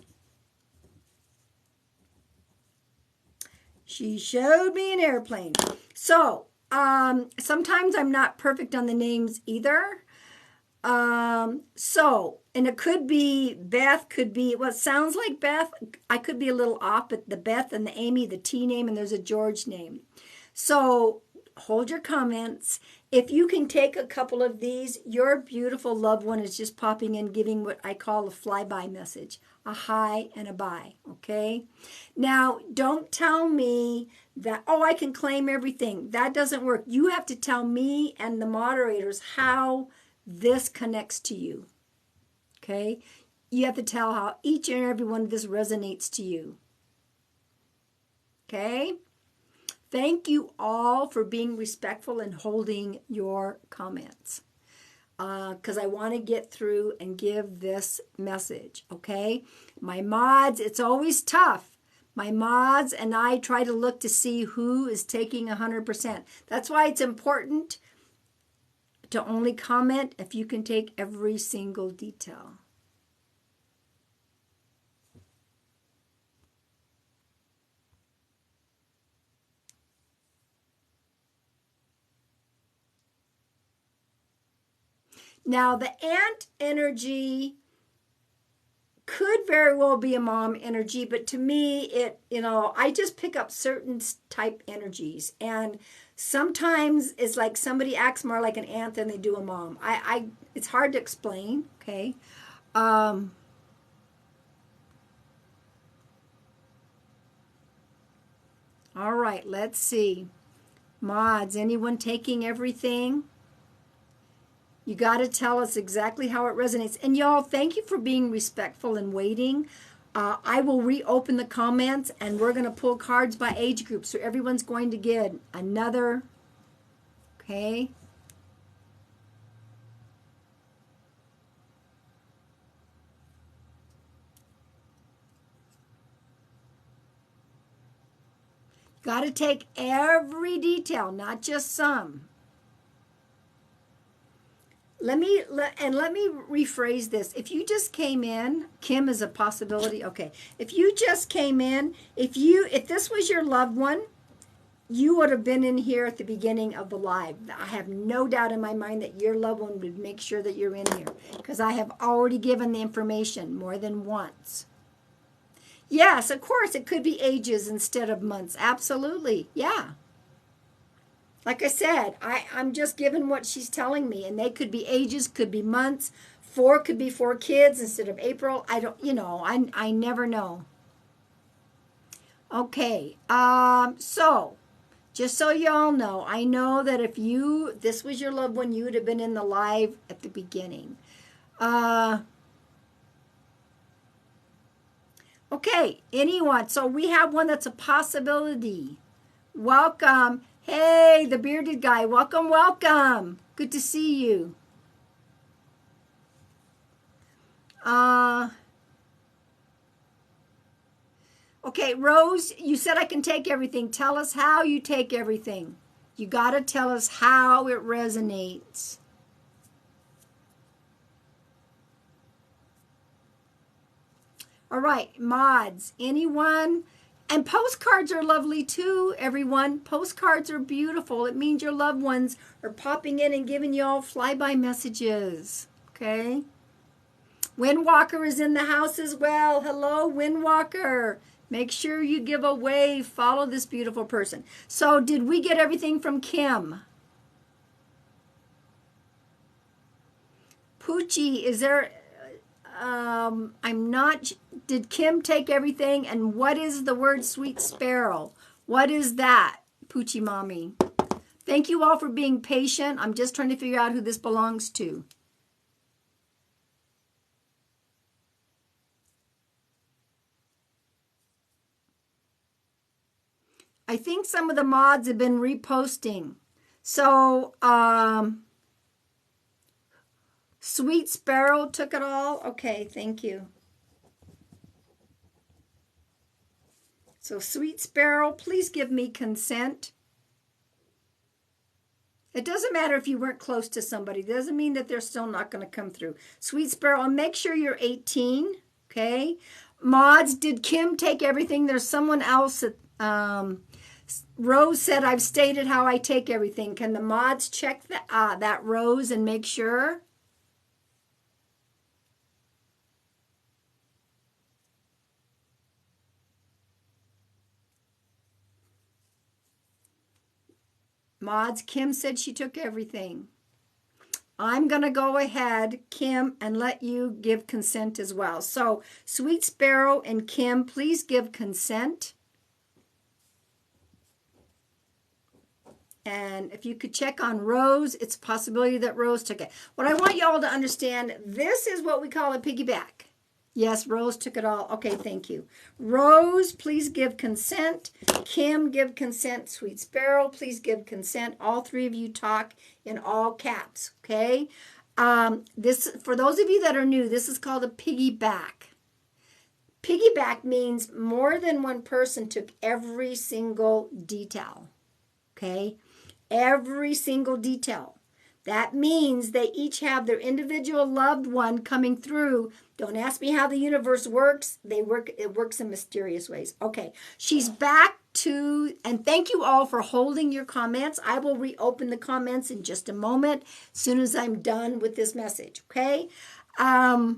She showed me an airplane. So, sometimes I'm not perfect on the names either. And it could be Beth, could be, well, it sounds like Beth. I could be a little off, but the Beth and the Amy, the T name, and there's a George name. So, hold your comments. If you can take a couple of these, your beautiful loved one is just popping in, giving what I call a flyby message, a hi and a bye, okay? Now, don't tell me that, oh, I can claim everything. That doesn't work. You have to tell me and the moderators how this connects to you, okay? You have to tell how each and every one of this resonates to you, okay? Thank you all for being respectful and holding your comments, because I want to get through and give this message, okay? My mods, it's always tough. My mods and I try to look to see who is taking 100%. That's why it's important to only comment if you can take every single detail. Now, the ant energy could very well be a mom energy, but to me, I just pick up certain type energies. And sometimes it's like somebody acts more like an ant than they do a mom. It's hard to explain, okay? All right, let's see. Mods, anyone taking everything? You got to tell us exactly how it resonates. And y'all, thank you for being respectful and waiting. I will reopen the comments, and we're going to pull cards by age group. So everyone's going to get another, okay? Got to take every detail, not just some. Let me rephrase this. If you just came in, Kim is a possibility. Okay. If you just came in, if this was your loved one, you would have been in here at the beginning of the live. I have no doubt in my mind that your loved one would make sure that you're in here, because I have already given the information more than once. Yes, of course, it could be ages instead of months. Absolutely. Yeah. Like I said, I'm just giving what she's telling me, and they could be ages, could be months. 4 could be 4 kids instead of April. I don't, I never know. Okay, so just so you all know, I know that if this was your loved one, you would have been in the live at the beginning. Okay, anyone? So we have one that's a possibility. Welcome. Hey, the bearded guy. Welcome, welcome. Good to see you. Okay, Rose, you said I can take everything. Tell us how you take everything. You got to tell us how it resonates. All right, mods, anyone? And postcards are lovely too, everyone. Postcards are beautiful. It means your loved ones are popping in and giving you all flyby messages. Okay? Windwalker is in the house as well. Hello, Windwalker. Make sure you give a wave. Follow this beautiful person. So, did we get everything from Kim? Poochie, is there... I'm not... Did Kim take everything? And what is the word sweet sparrow? What is that, Poochie Mommy? Thank you all for being patient. I'm just trying to figure out who this belongs to. I think some of the mods have been reposting. So, Sweet Sparrow took it all? Okay, thank you. So, Sweet Sparrow, please give me consent. It doesn't matter if you weren't close to somebody. It doesn't mean that they're still not going to come through. Sweet Sparrow, and make sure you're 18, okay? Mods, did Kim take everything? There's someone else that... Rose said, I've stated how I take everything. Can the mods check that Rose and make sure? Mods, Kim said she took everything. I'm going to go ahead, Kim, and let you give consent as well. So, Sweet Sparrow and Kim, please give consent. And if you could check on Rose, it's a possibility that Rose took it. What I want you all to understand, this is what we call a piggyback. Yes, Rose took it all. Okay, thank you. Rose, please give consent. Kim, give consent. Sweet Sparrow, please give consent. All three of you talk in all caps, okay? This, for those of you that are new, this is called a piggyback. Piggyback means more than one person took every single detail, okay? Every single detail. That means they each have their individual loved one coming through. Don't ask me how the universe works. It works in mysterious ways. Okay, she's back to, and thank you all for holding your comments. I will reopen the comments in just a moment, as soon as I'm done with this message, okay? All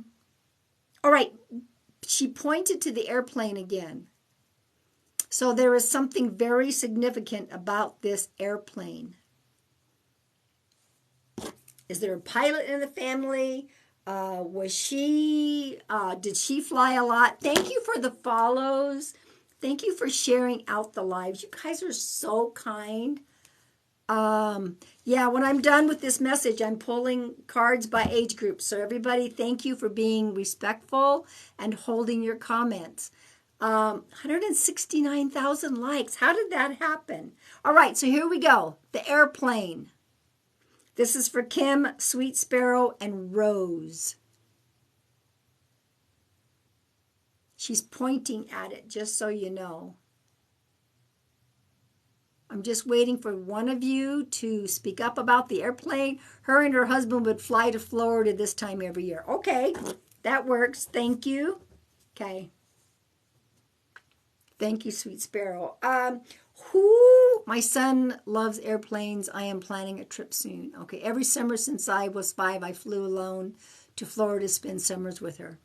right, she pointed to the airplane again. So there is something very significant about this airplane. Is there a pilot in the family? Did she fly a lot? Thank you for the follows. Thank you for sharing out the lives. You guys are so kind. Yeah, when I'm done with this message, I'm pulling cards by age group. So everybody, thank you for being respectful and holding your comments. 169,000 likes. How did that happen? All right, so here we go. The airplane. This is for Kim, Sweet Sparrow, and Rose. She's pointing at it, just so you know. I'm just waiting for one of you to speak up about the airplane. Her and her husband would fly to Florida this time every year. Okay, that works. Thank you. Okay. Thank you, Sweet Sparrow. My son loves airplanes. I am planning a trip soon. Okay, every summer since I was 5, I flew alone to Florida to spend summers with her.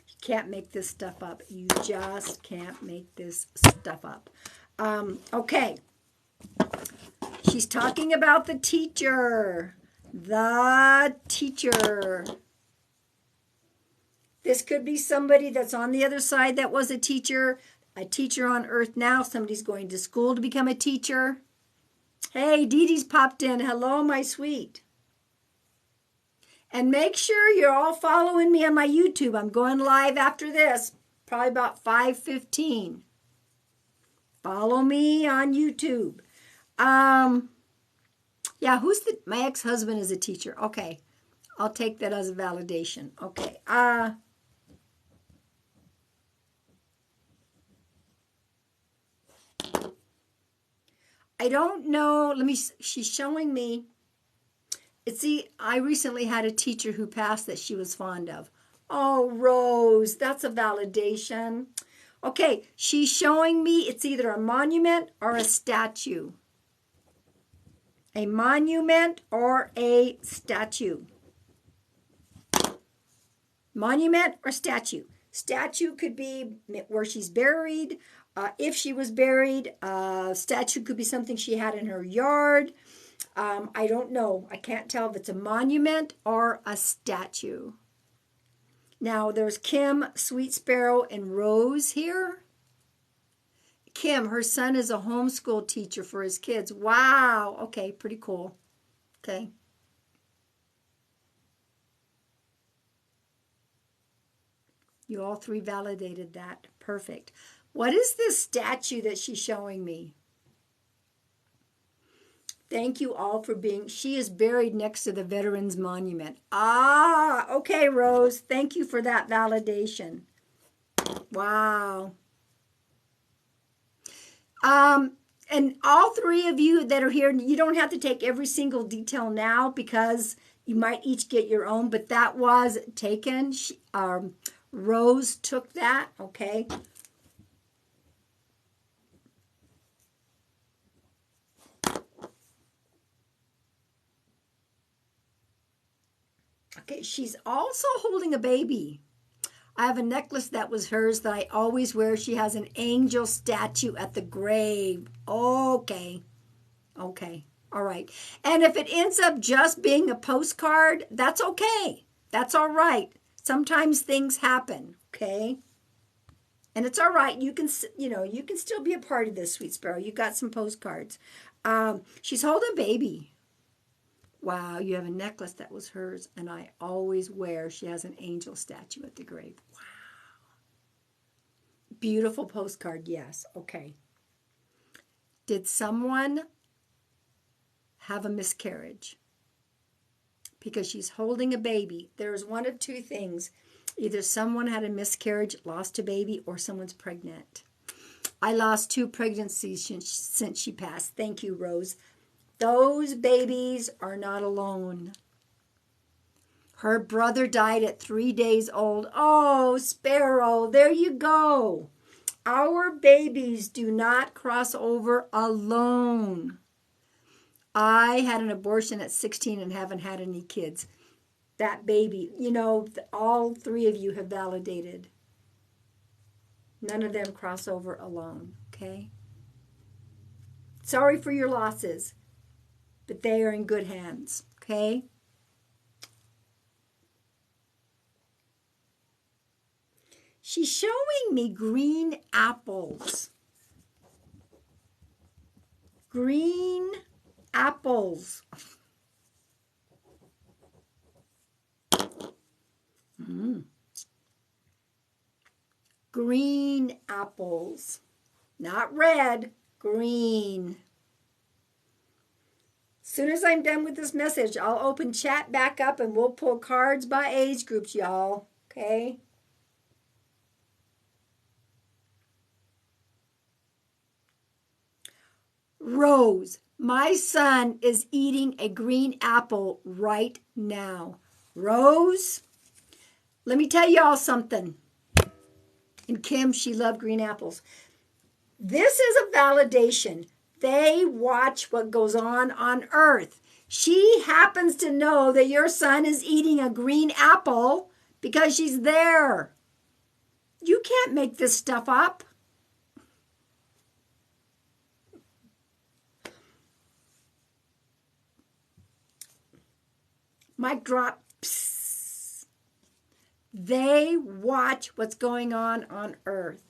You can't make this stuff up. You just can't make this stuff up. Okay. She's talking about the teacher. The teacher. This could be somebody that's on the other side that was a teacher on earth now. Somebody's going to school to become a teacher. Hey, Dee Dee's popped in. Hello, my sweet. And make sure you're all following me on my YouTube. I'm going live after this, probably about 5:15. Follow me on YouTube. Yeah, my ex-husband is a teacher. Okay, I'll take that as a validation. Okay, I don't know. She's showing me. I recently had a teacher who passed that she was fond of. Oh, Rose, that's a validation. Okay, she's showing me it's either a monument or a statue. A monument or a statue. Monument or statue. Statue could be where she's buried. If she was buried, statue could be something she had in her yard. I don't know. I can't tell if it's a monument or a statue. Now, there's Kim, Sweet Sparrow, and Rose here. Kim, her son is a homeschool teacher for his kids. Wow. Okay, pretty cool. Okay. You all three validated that. Perfect. What is this statue that she's showing me? Thank you all for being. She is buried next to the Veterans Monument. Ah, okay, Rose. Thank you for that validation. Wow. And all three of you that are here, you don't have to take every single detail now because you might each get your own, but that was taken. Rose took that, okay? Okay, she's also holding a baby. I have a necklace that was hers that I always wear. She has an angel statue at the grave. Okay. Okay. All right. And if it ends up just being a postcard, that's okay. That's all right. Sometimes things happen, okay? And it's all right. You can still be a part of this, Sweet Sparrow. You got some postcards. She's holding a baby. Wow, you have a necklace that was hers, and I always wear. She has an angel statue at the grave. Wow. Beautiful postcard, yes. Okay. Did someone have a miscarriage? Because she's holding a baby. There's one of two things. Either someone had a miscarriage, lost a baby, or someone's pregnant. I lost 2 pregnancies since she passed. Thank you, Rose. Those babies are not alone. Her brother died at 3 days old. Oh, Sparrow, there you go. Our babies do not cross over alone. I had an abortion at 16 and haven't had any kids. That baby, all 3 of you have validated. None of them cross over alone, okay? Sorry for your losses, but they are in good hands, okay? She's showing me green apples. Green apples. Green apples. Not red, green. As soon as I'm done with this message, I'll open chat back up and we'll pull cards by age groups, y'all. Okay? Rose, my son is eating a green apple right now. Rose, let me tell y'all something. And Kim, she loved green apples. This is a validation. They watch what goes on Earth. She happens to know that your son is eating a green apple because she's there. You can't make this stuff up. Mic drop. Psst. They watch what's going on Earth.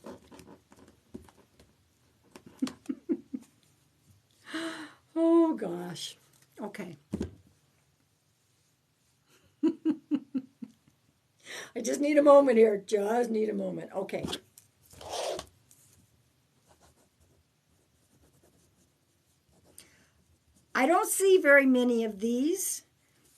Oh, gosh. Okay. I just need a moment here. Just need a moment. Okay. I don't see very many of these,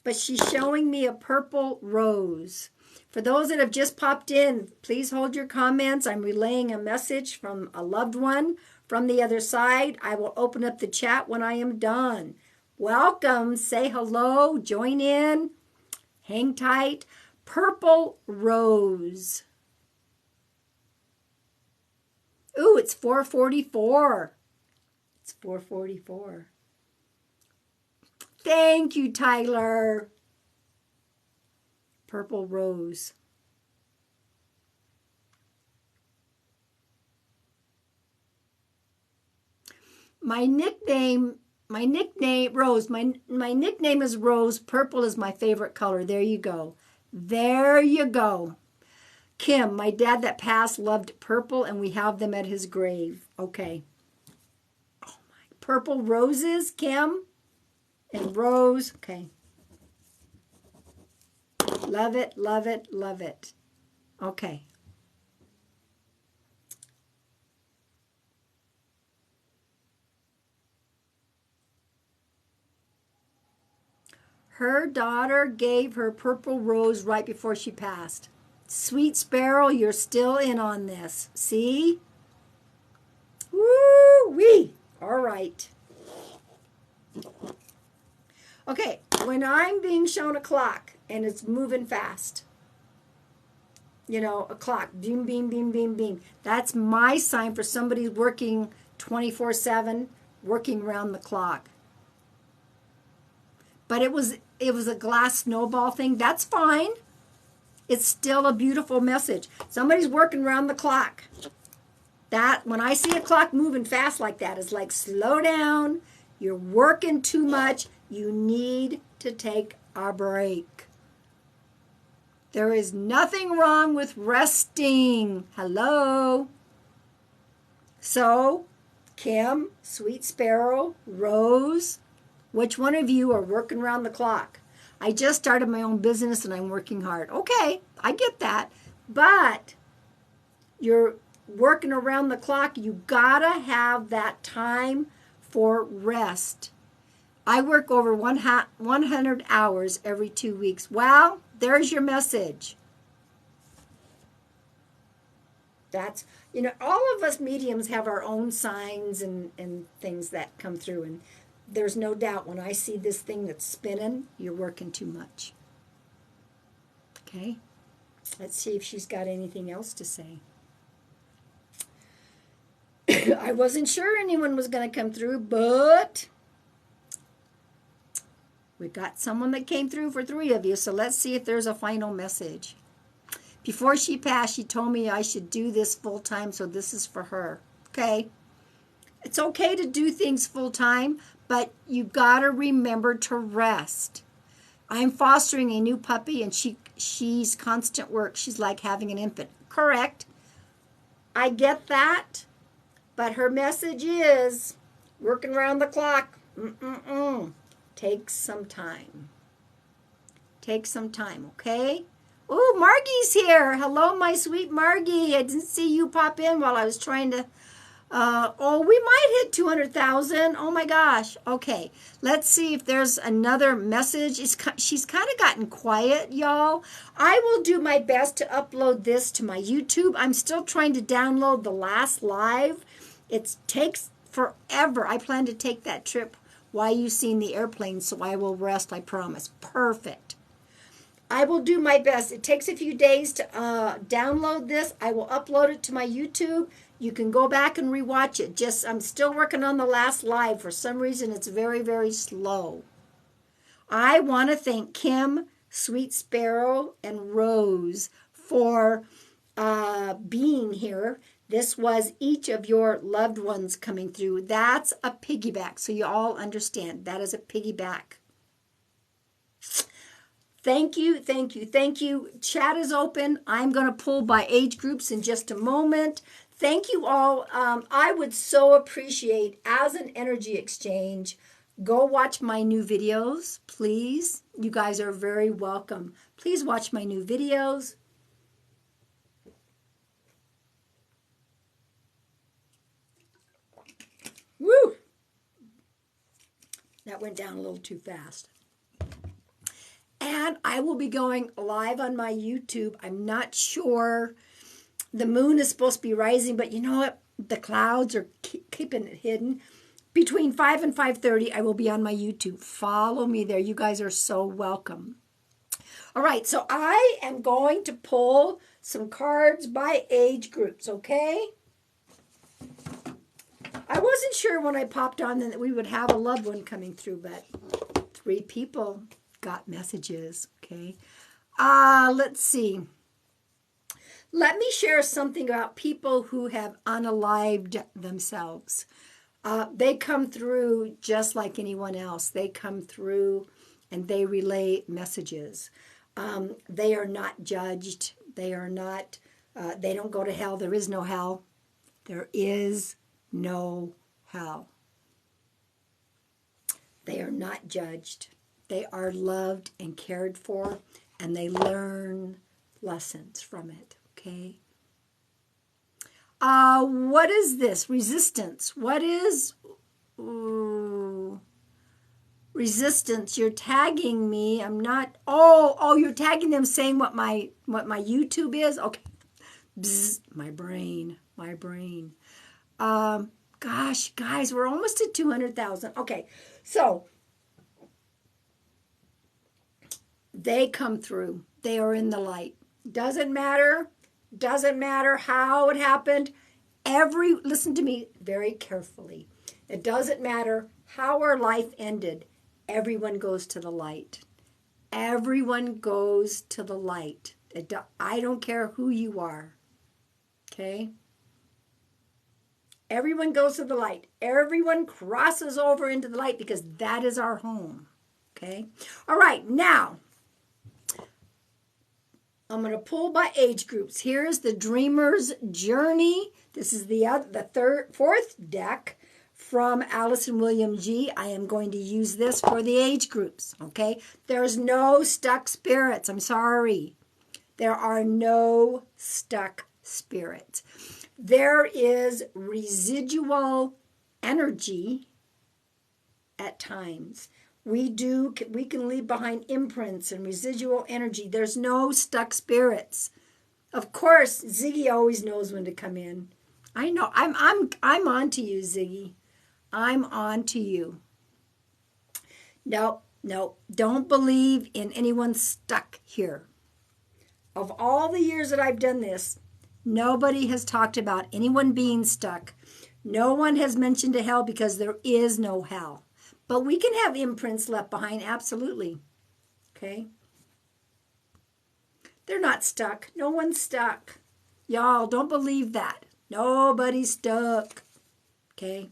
but she's showing me a purple rose. For those that have just popped in, please hold your comments. I'm relaying a message from a loved one from the other side. I will open up the chat when I am done. Welcome. Say hello. Join in. Hang tight. Purple Rose. Ooh, it's 4:44. It's 4:44. Thank you, Tyler. Purple Rose. My nickname, Rose. My nickname is Rose. Purple is my favorite color. There you go. There you go. Kim, my dad that passed loved purple, and we have them at his grave. Okay. Oh my. Purple roses, Kim, and Rose. Okay. Love it, love it, love it. Okay. Her daughter gave her purple rose right before she passed. Sweet Sparrow, you're still in on this. See? Woo-wee. All right. Okay, when I'm being shown a clock and it's moving fast, you know, a clock, beam, beam, beam, beam, beam, that's my sign for somebody working 24/7, working around the clock. But it was a glass snowball thing. That's fine. It's still a beautiful message. Somebody's working around the clock. That, when I see a clock moving fast like that, it's like, slow down. You're working too much. You need to take a break. There is nothing wrong with resting. Hello. So, Kim, Sweet Sparrow, Rose, which one of you are working around the clock? I just started my own business and I'm working hard. Okay, I get that. But you're working around the clock. You gotta have that time for rest. I work over 100 hours every 2 weeks. Well, there's your message. That's, you know, all of us mediums have our own signs and things that come through. And there's no doubt when I see this thing that's spinning, you're working too much. Okay? Let's see if she's got anything else to say. I wasn't sure anyone was going to come through, but we got someone that came through for 3 of you, so let's see if there's a final message. Before she passed, she told me I should do this full time, so this is for her. Okay? It's okay to do things full time, but you got to remember to rest. I'm fostering a new puppy, and she's constant work. She's like having an infant. Correct. I get that. But her message is working around the clock. Take some time. Take some time, okay? Oh, Margie's here. Hello, my sweet Margie. I didn't see you pop in while I was trying to... we might hit 200,000. Oh, my gosh. Okay, let's see if there's another message. She's kind of gotten quiet, y'all. I will do my best to upload this to my YouTube. I'm still trying to download the last live. It takes forever. I plan to take that trip while you've seen the airplane, so I will rest, I promise. Perfect. I will do my best. It takes a few days to download this. I will upload it to my YouTube. You can go back and rewatch it. I'm still working on the last live. For some reason, it's very, very slow. I want to thank Kim, Sweet Sparrow, and Rose for being here. This was each of your loved ones coming through. That's a piggyback, so you all understand. That is a piggyback. Thank you, thank you, thank you. Chat is open. I'm going to pull by age groups in just a moment. Thank you all. I would so appreciate, as an energy exchange, go watch my new videos, please. You guys are very welcome. Please watch my new videos. Woo! That went down a little too fast. And I will be going live on my YouTube. I'm not sure. The moon is supposed to be rising, but you know what? the clouds are keeping it hidden. Between 5 and 5:30, I will be on my YouTube. Follow me there. You guys are so welcome. All right, so I am going to pull some cards by age groups, okay? I wasn't sure when I popped on that we would have a loved one coming through, but 3 people got messages, okay? Let's see. Let me share something about people who have unalived themselves. They come through just like anyone else. They come through and they relay messages. They are not judged. They are not, they don't go to hell. There is no hell. There is no hell. They are not judged. They are loved and cared for, and they learn lessons from it, okay? What is this? Resistance. What is resistance? You're tagging me. I'm not. Oh, you're tagging them saying what my YouTube is. Okay. Bzz, my brain. Gosh, guys, we're almost at 200,000. Okay, so they come through. They are in the light. Doesn't matter how it happened. Listen to me very carefully. It doesn't matter how our life ended. Everyone goes to the light. Everyone goes to the light. I don't care who you are. Okay? Everyone goes to the light. Everyone crosses over into the light because that is our home. Okay? All right, now I'm going to pull by age groups. Here's the Dreamer's Journey. This is the fourth deck from Allison William G. I am going to use this for the age groups, okay? There's no stuck spirits. I'm sorry. There are no stuck spirits. There is residual energy at times. We can leave behind imprints and residual energy. There's no stuck spirits. Of course, Ziggy always knows when to come in. I know. I'm on to you, Ziggy. I'm on to you. No, don't believe in anyone stuck here. Of all the years that I've done this, nobody has talked about anyone being stuck. No one has mentioned a hell because there is no hell. But we can have imprints left behind, absolutely. Okay? They're not stuck. No one's stuck. Y'all, don't believe that. Nobody's stuck. Okay?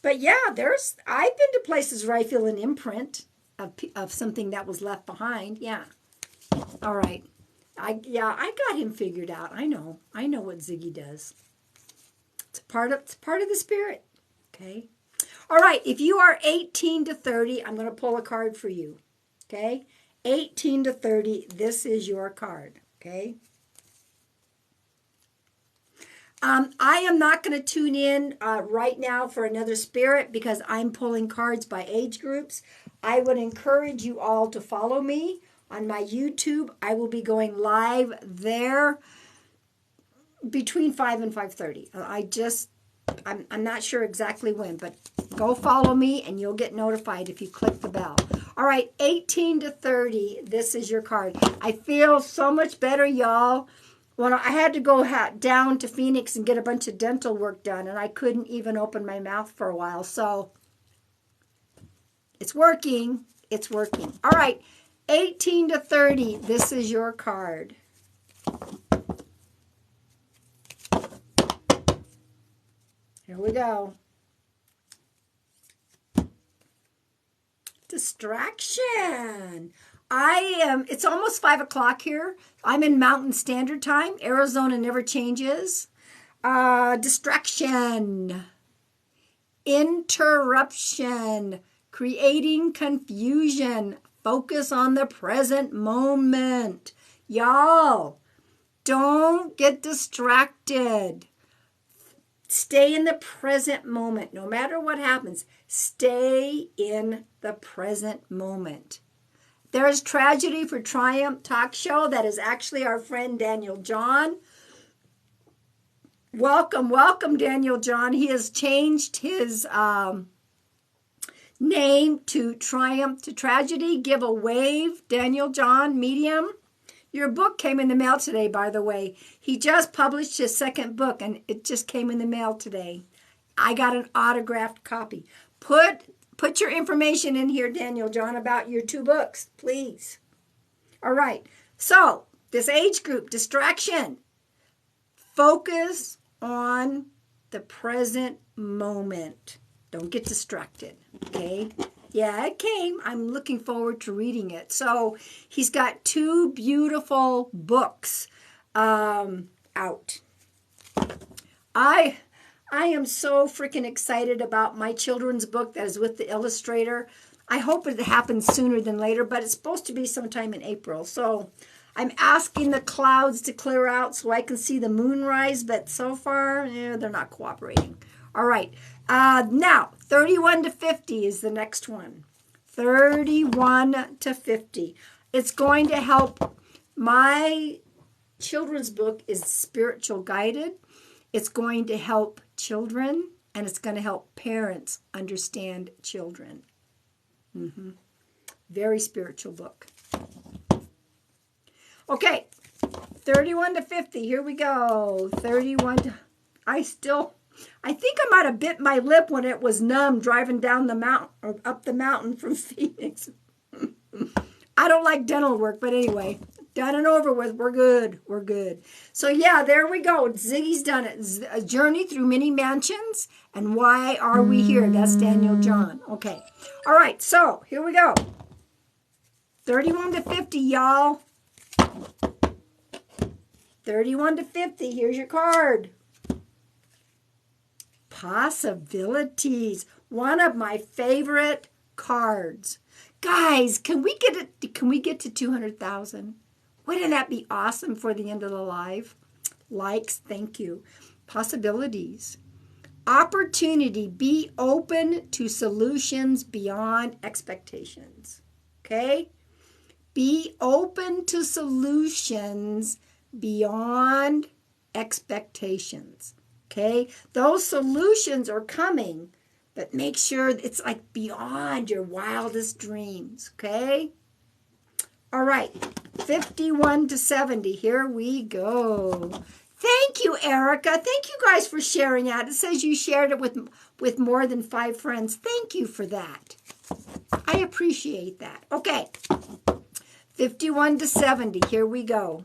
But yeah, I've been to places where I feel an imprint of something that was left behind. Yeah. All right. I got him figured out. I know what Ziggy does. It's part of the spirit. Okay? All right, if you are 18 to 30, I'm going to pull a card for you. Okay? 18 to 30, this is your card. Okay? I am not going to tune in right now for another spirit because I'm pulling cards by age groups. I would encourage you all to follow me on my YouTube. I will be going live there between 5 and 5:30. I'm not sure exactly when, but go follow me and you'll get notified if you click the bell. All right, 18 to 30, this is your card. I feel so much better, y'all. When I had to go down to Phoenix and get a bunch of dental work done, and I couldn't even open my mouth for a while. So it's working. It's working. All right, 18 to 30, this is your card. Here we go. Distraction. It's almost 5 o'clock here. I'm in Mountain Standard Time. Arizona never changes. Distraction. Interruption. Creating confusion. Focus on the present moment. Y'all, don't get distracted. Stay in the present moment. No matter what happens, stay in the present moment. There's Tragedy for Triumph talk show. That is actually our friend Daniel John. Welcome, welcome, Daniel John. He has changed his name to Triumph to Tragedy. Give a wave, Daniel John, Medium. Your book came in the mail today, by the way. He just published his second book, and it just came in the mail today. I got an autographed copy. Put your information in here, Daniel John, about your 2 books, please. All right. So, this age group, distraction. Focus on the present moment. Don't get distracted, okay? Yeah, it came. I'm looking forward to reading it. So, he's got 2 beautiful books out. I am so freaking excited about my children's book that is with the illustrator. I hope it happens sooner than later, but it's supposed to be sometime in April. So I'm asking the clouds to clear out so I can see the moon rise, but so far, they're not cooperating. All right. Now, 31 to 50 is the next one. 31 to 50. It's going to help. My children's book is spiritual guided. It's going to help children, and it's going to help parents understand children. Very spiritual book. Okay, 31 to 50. Here we go. 31 to... I think I might have bit my lip when it was numb driving down the mountain, or up the mountain from Phoenix. I don't like dental work, but anyway, done and over with. We're good. We're good. So yeah, there we go. Ziggy's done it. A journey through many mansions. And why are we here? That's Daniel John. Okay. All right. So here we go. 31 to 50, y'all. 31 to 50. Here's your card. Possibilities. One of my favorite cards. Guys, can we get it? Can we get to 200,000? Wouldn't that be awesome for the end of the live? Likes, thank you. Possibilities. Opportunity. Be open to solutions beyond expectations. Okay? Be open to solutions beyond expectations. Okay? Those solutions are coming, but make sure it's like beyond your wildest dreams. Okay? All right. 51 to 70. Here we go. Thank you, Erica. Thank you guys for sharing that. It says you shared it with more than 5 friends. Thank you for that. I appreciate that. Okay. 51 to 70. Here we go.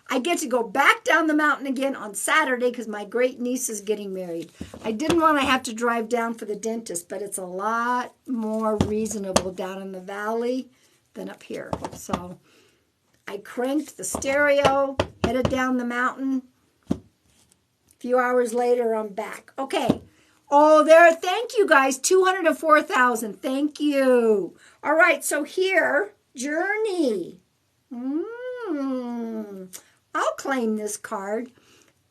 I get to go back down the mountain again on Saturday because my great niece is getting married. I didn't want to have to drive down for the dentist, but it's a lot more reasonable down in the valley than up here. So I cranked the stereo, headed down the mountain. A few hours later, I'm back. Okay. Oh, there. Thank you, guys. 204,000. Thank you. All right. So here, Journey. I'll claim this card.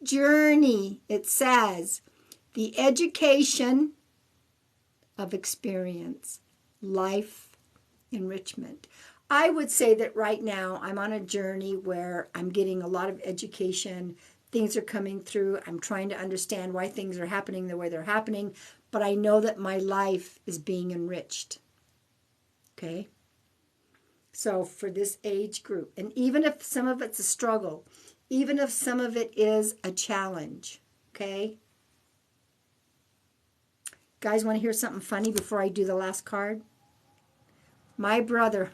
Journey. It says, the education of experience, life enrichment. I would say that right now I'm on a journey where I'm getting a lot of education. Things are coming through. I'm trying to understand why things are happening the way they're happening, but I know that my life is being enriched. Okay? So for this age group, and even if some of it's a struggle, even if some of it is a challenge, okay? Guys, want to hear something funny before I do the last card? My brother,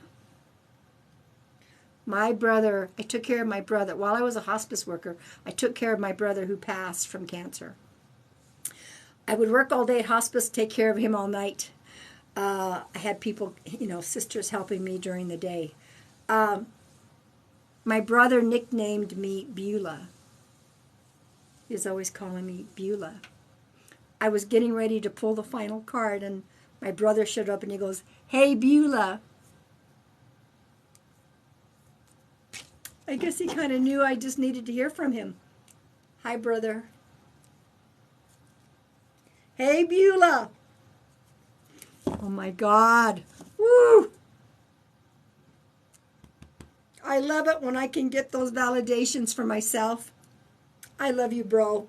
I took care of my brother. While I was a hospice worker, I took care of my brother who passed from cancer. I would work all day at hospice, take care of him all night. I had people, sisters helping me during the day. My brother nicknamed me Beulah. He was always calling me Beulah. I was getting ready to pull the final card, and my brother showed up, and he goes, "Hey, Beulah." I guess he kind of knew I just needed to hear from him. Hi, brother. Hey, Beulah. Oh, my God. Woo! I love it when I can get those validations for myself. I love you, bro.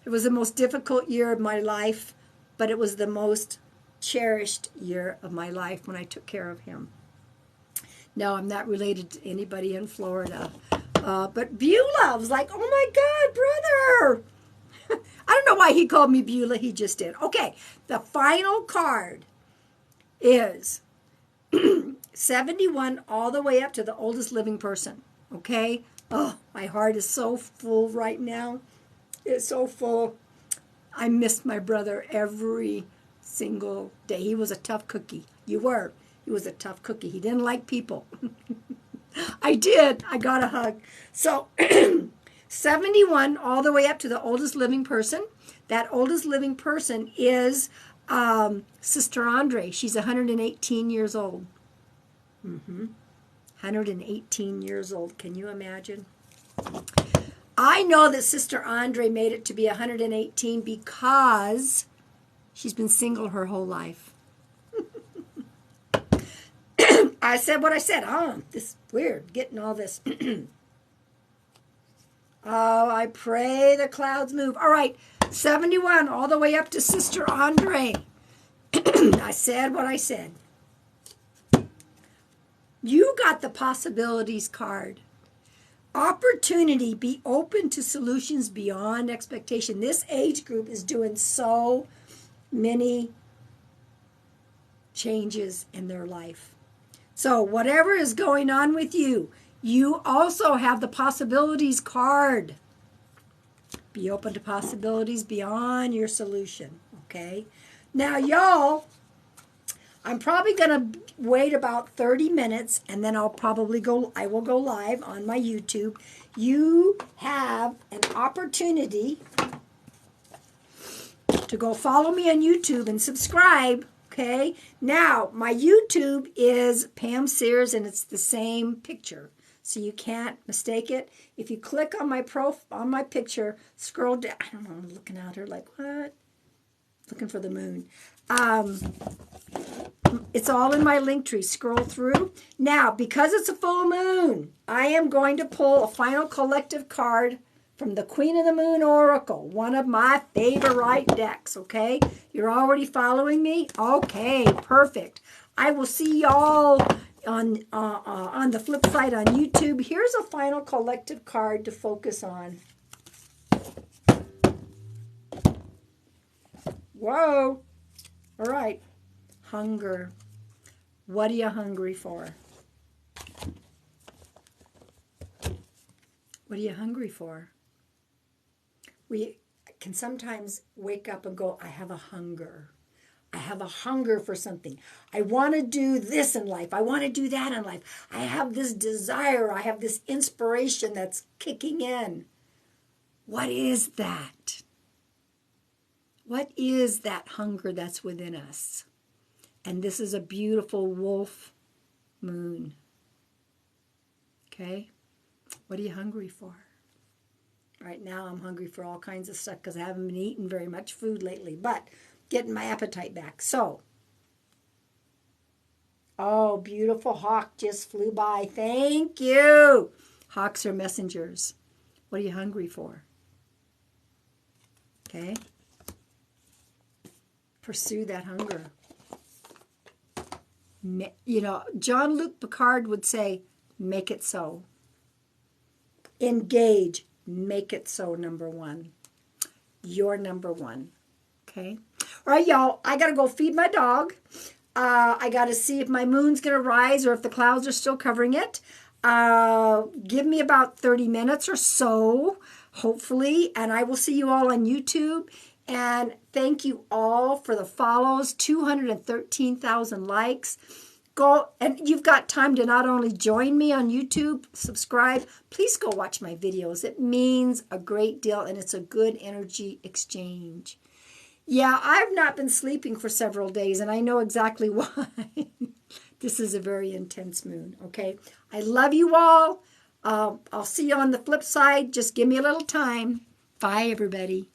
It was the most difficult year of my life, but it was the most cherished year of my life when I took care of him. No, I'm not related to anybody in Florida. But Beulah was like, oh my God, brother. I don't know why he called me Beulah. He just did. Okay, the final card is 71 all the way up to the oldest living person. Okay? Oh, my heart is so full right now. It's so full. I missed my brother every single day. He was a tough cookie. You were. He was a tough cookie. He didn't like people. I did. I got a hug. So 71 all the way up to the oldest living person. That oldest living person is Sister Andre. She's 118 years old. 118 years old. Can you imagine? I know that Sister Andre made it to be 118 because she's been single her whole life. I said what I said. Oh, this is weird, getting all this. Oh, I pray the clouds move. All right, 71 all the way up to Sister Andre. I said what I said. You got the possibilities card. Opportunity, be open to solutions beyond expectation. This age group is doing so many changes in their life. So whatever is going on with you, you also have the possibilities card. Be open to possibilities beyond your solution, okay? Now, y'all, I'm probably going to wait about 30 minutes, and then I will go live on my YouTube. You have an opportunity to go follow me on YouTube and subscribe, okay? Now, my YouTube is Pam Sears, and it's the same picture, so you can't mistake it. If you click on my picture, scroll down. I don't know, I'm looking at her like, what? Looking for the moon. It's all in my link tree. Scroll through. Now, because it's a full moon, I am going to pull a final collective card from the Queen of the Moon Oracle, one of my favorite decks, okay? You're already following me? Okay, perfect. I will see y'all on the flip side on YouTube. Here's a final collective card to focus on. Whoa. All right. Hunger. What are you hungry for? What are you hungry for? We can sometimes wake up and go, I have a hunger. I have a hunger for something. I want to do this in life. I want to do that in life. I have this desire. I have this inspiration that's kicking in. What is that? What is that hunger that's within us? And this is a beautiful wolf moon. Okay? What are you hungry for? Right now I'm hungry for all kinds of stuff because I haven't been eating very much food lately, but getting my appetite back. So, oh, beautiful hawk just flew by. Thank you. Hawks are messengers. What are you hungry for? Okay? Pursue that hunger. You know, Jean-Luc Picard would say, make it so. Engage. Make it so, number one. You're number one. Okay? All right, y'all. I got to go feed my dog. I got to see if my moon's going to rise or if the clouds are still covering it. Give me about 30 minutes or so, hopefully. And I will see you all on YouTube. And thank you all for the follows. 213,000 likes. Go, and you've got time to not only join me on YouTube, subscribe, please go watch my videos. It means a great deal, and it's a good energy exchange. Yeah, I've not been sleeping for several days, and I know exactly why. This is a very intense moon, okay? I love you all. I'll see you on the flip side. Just give me a little time. Bye, everybody.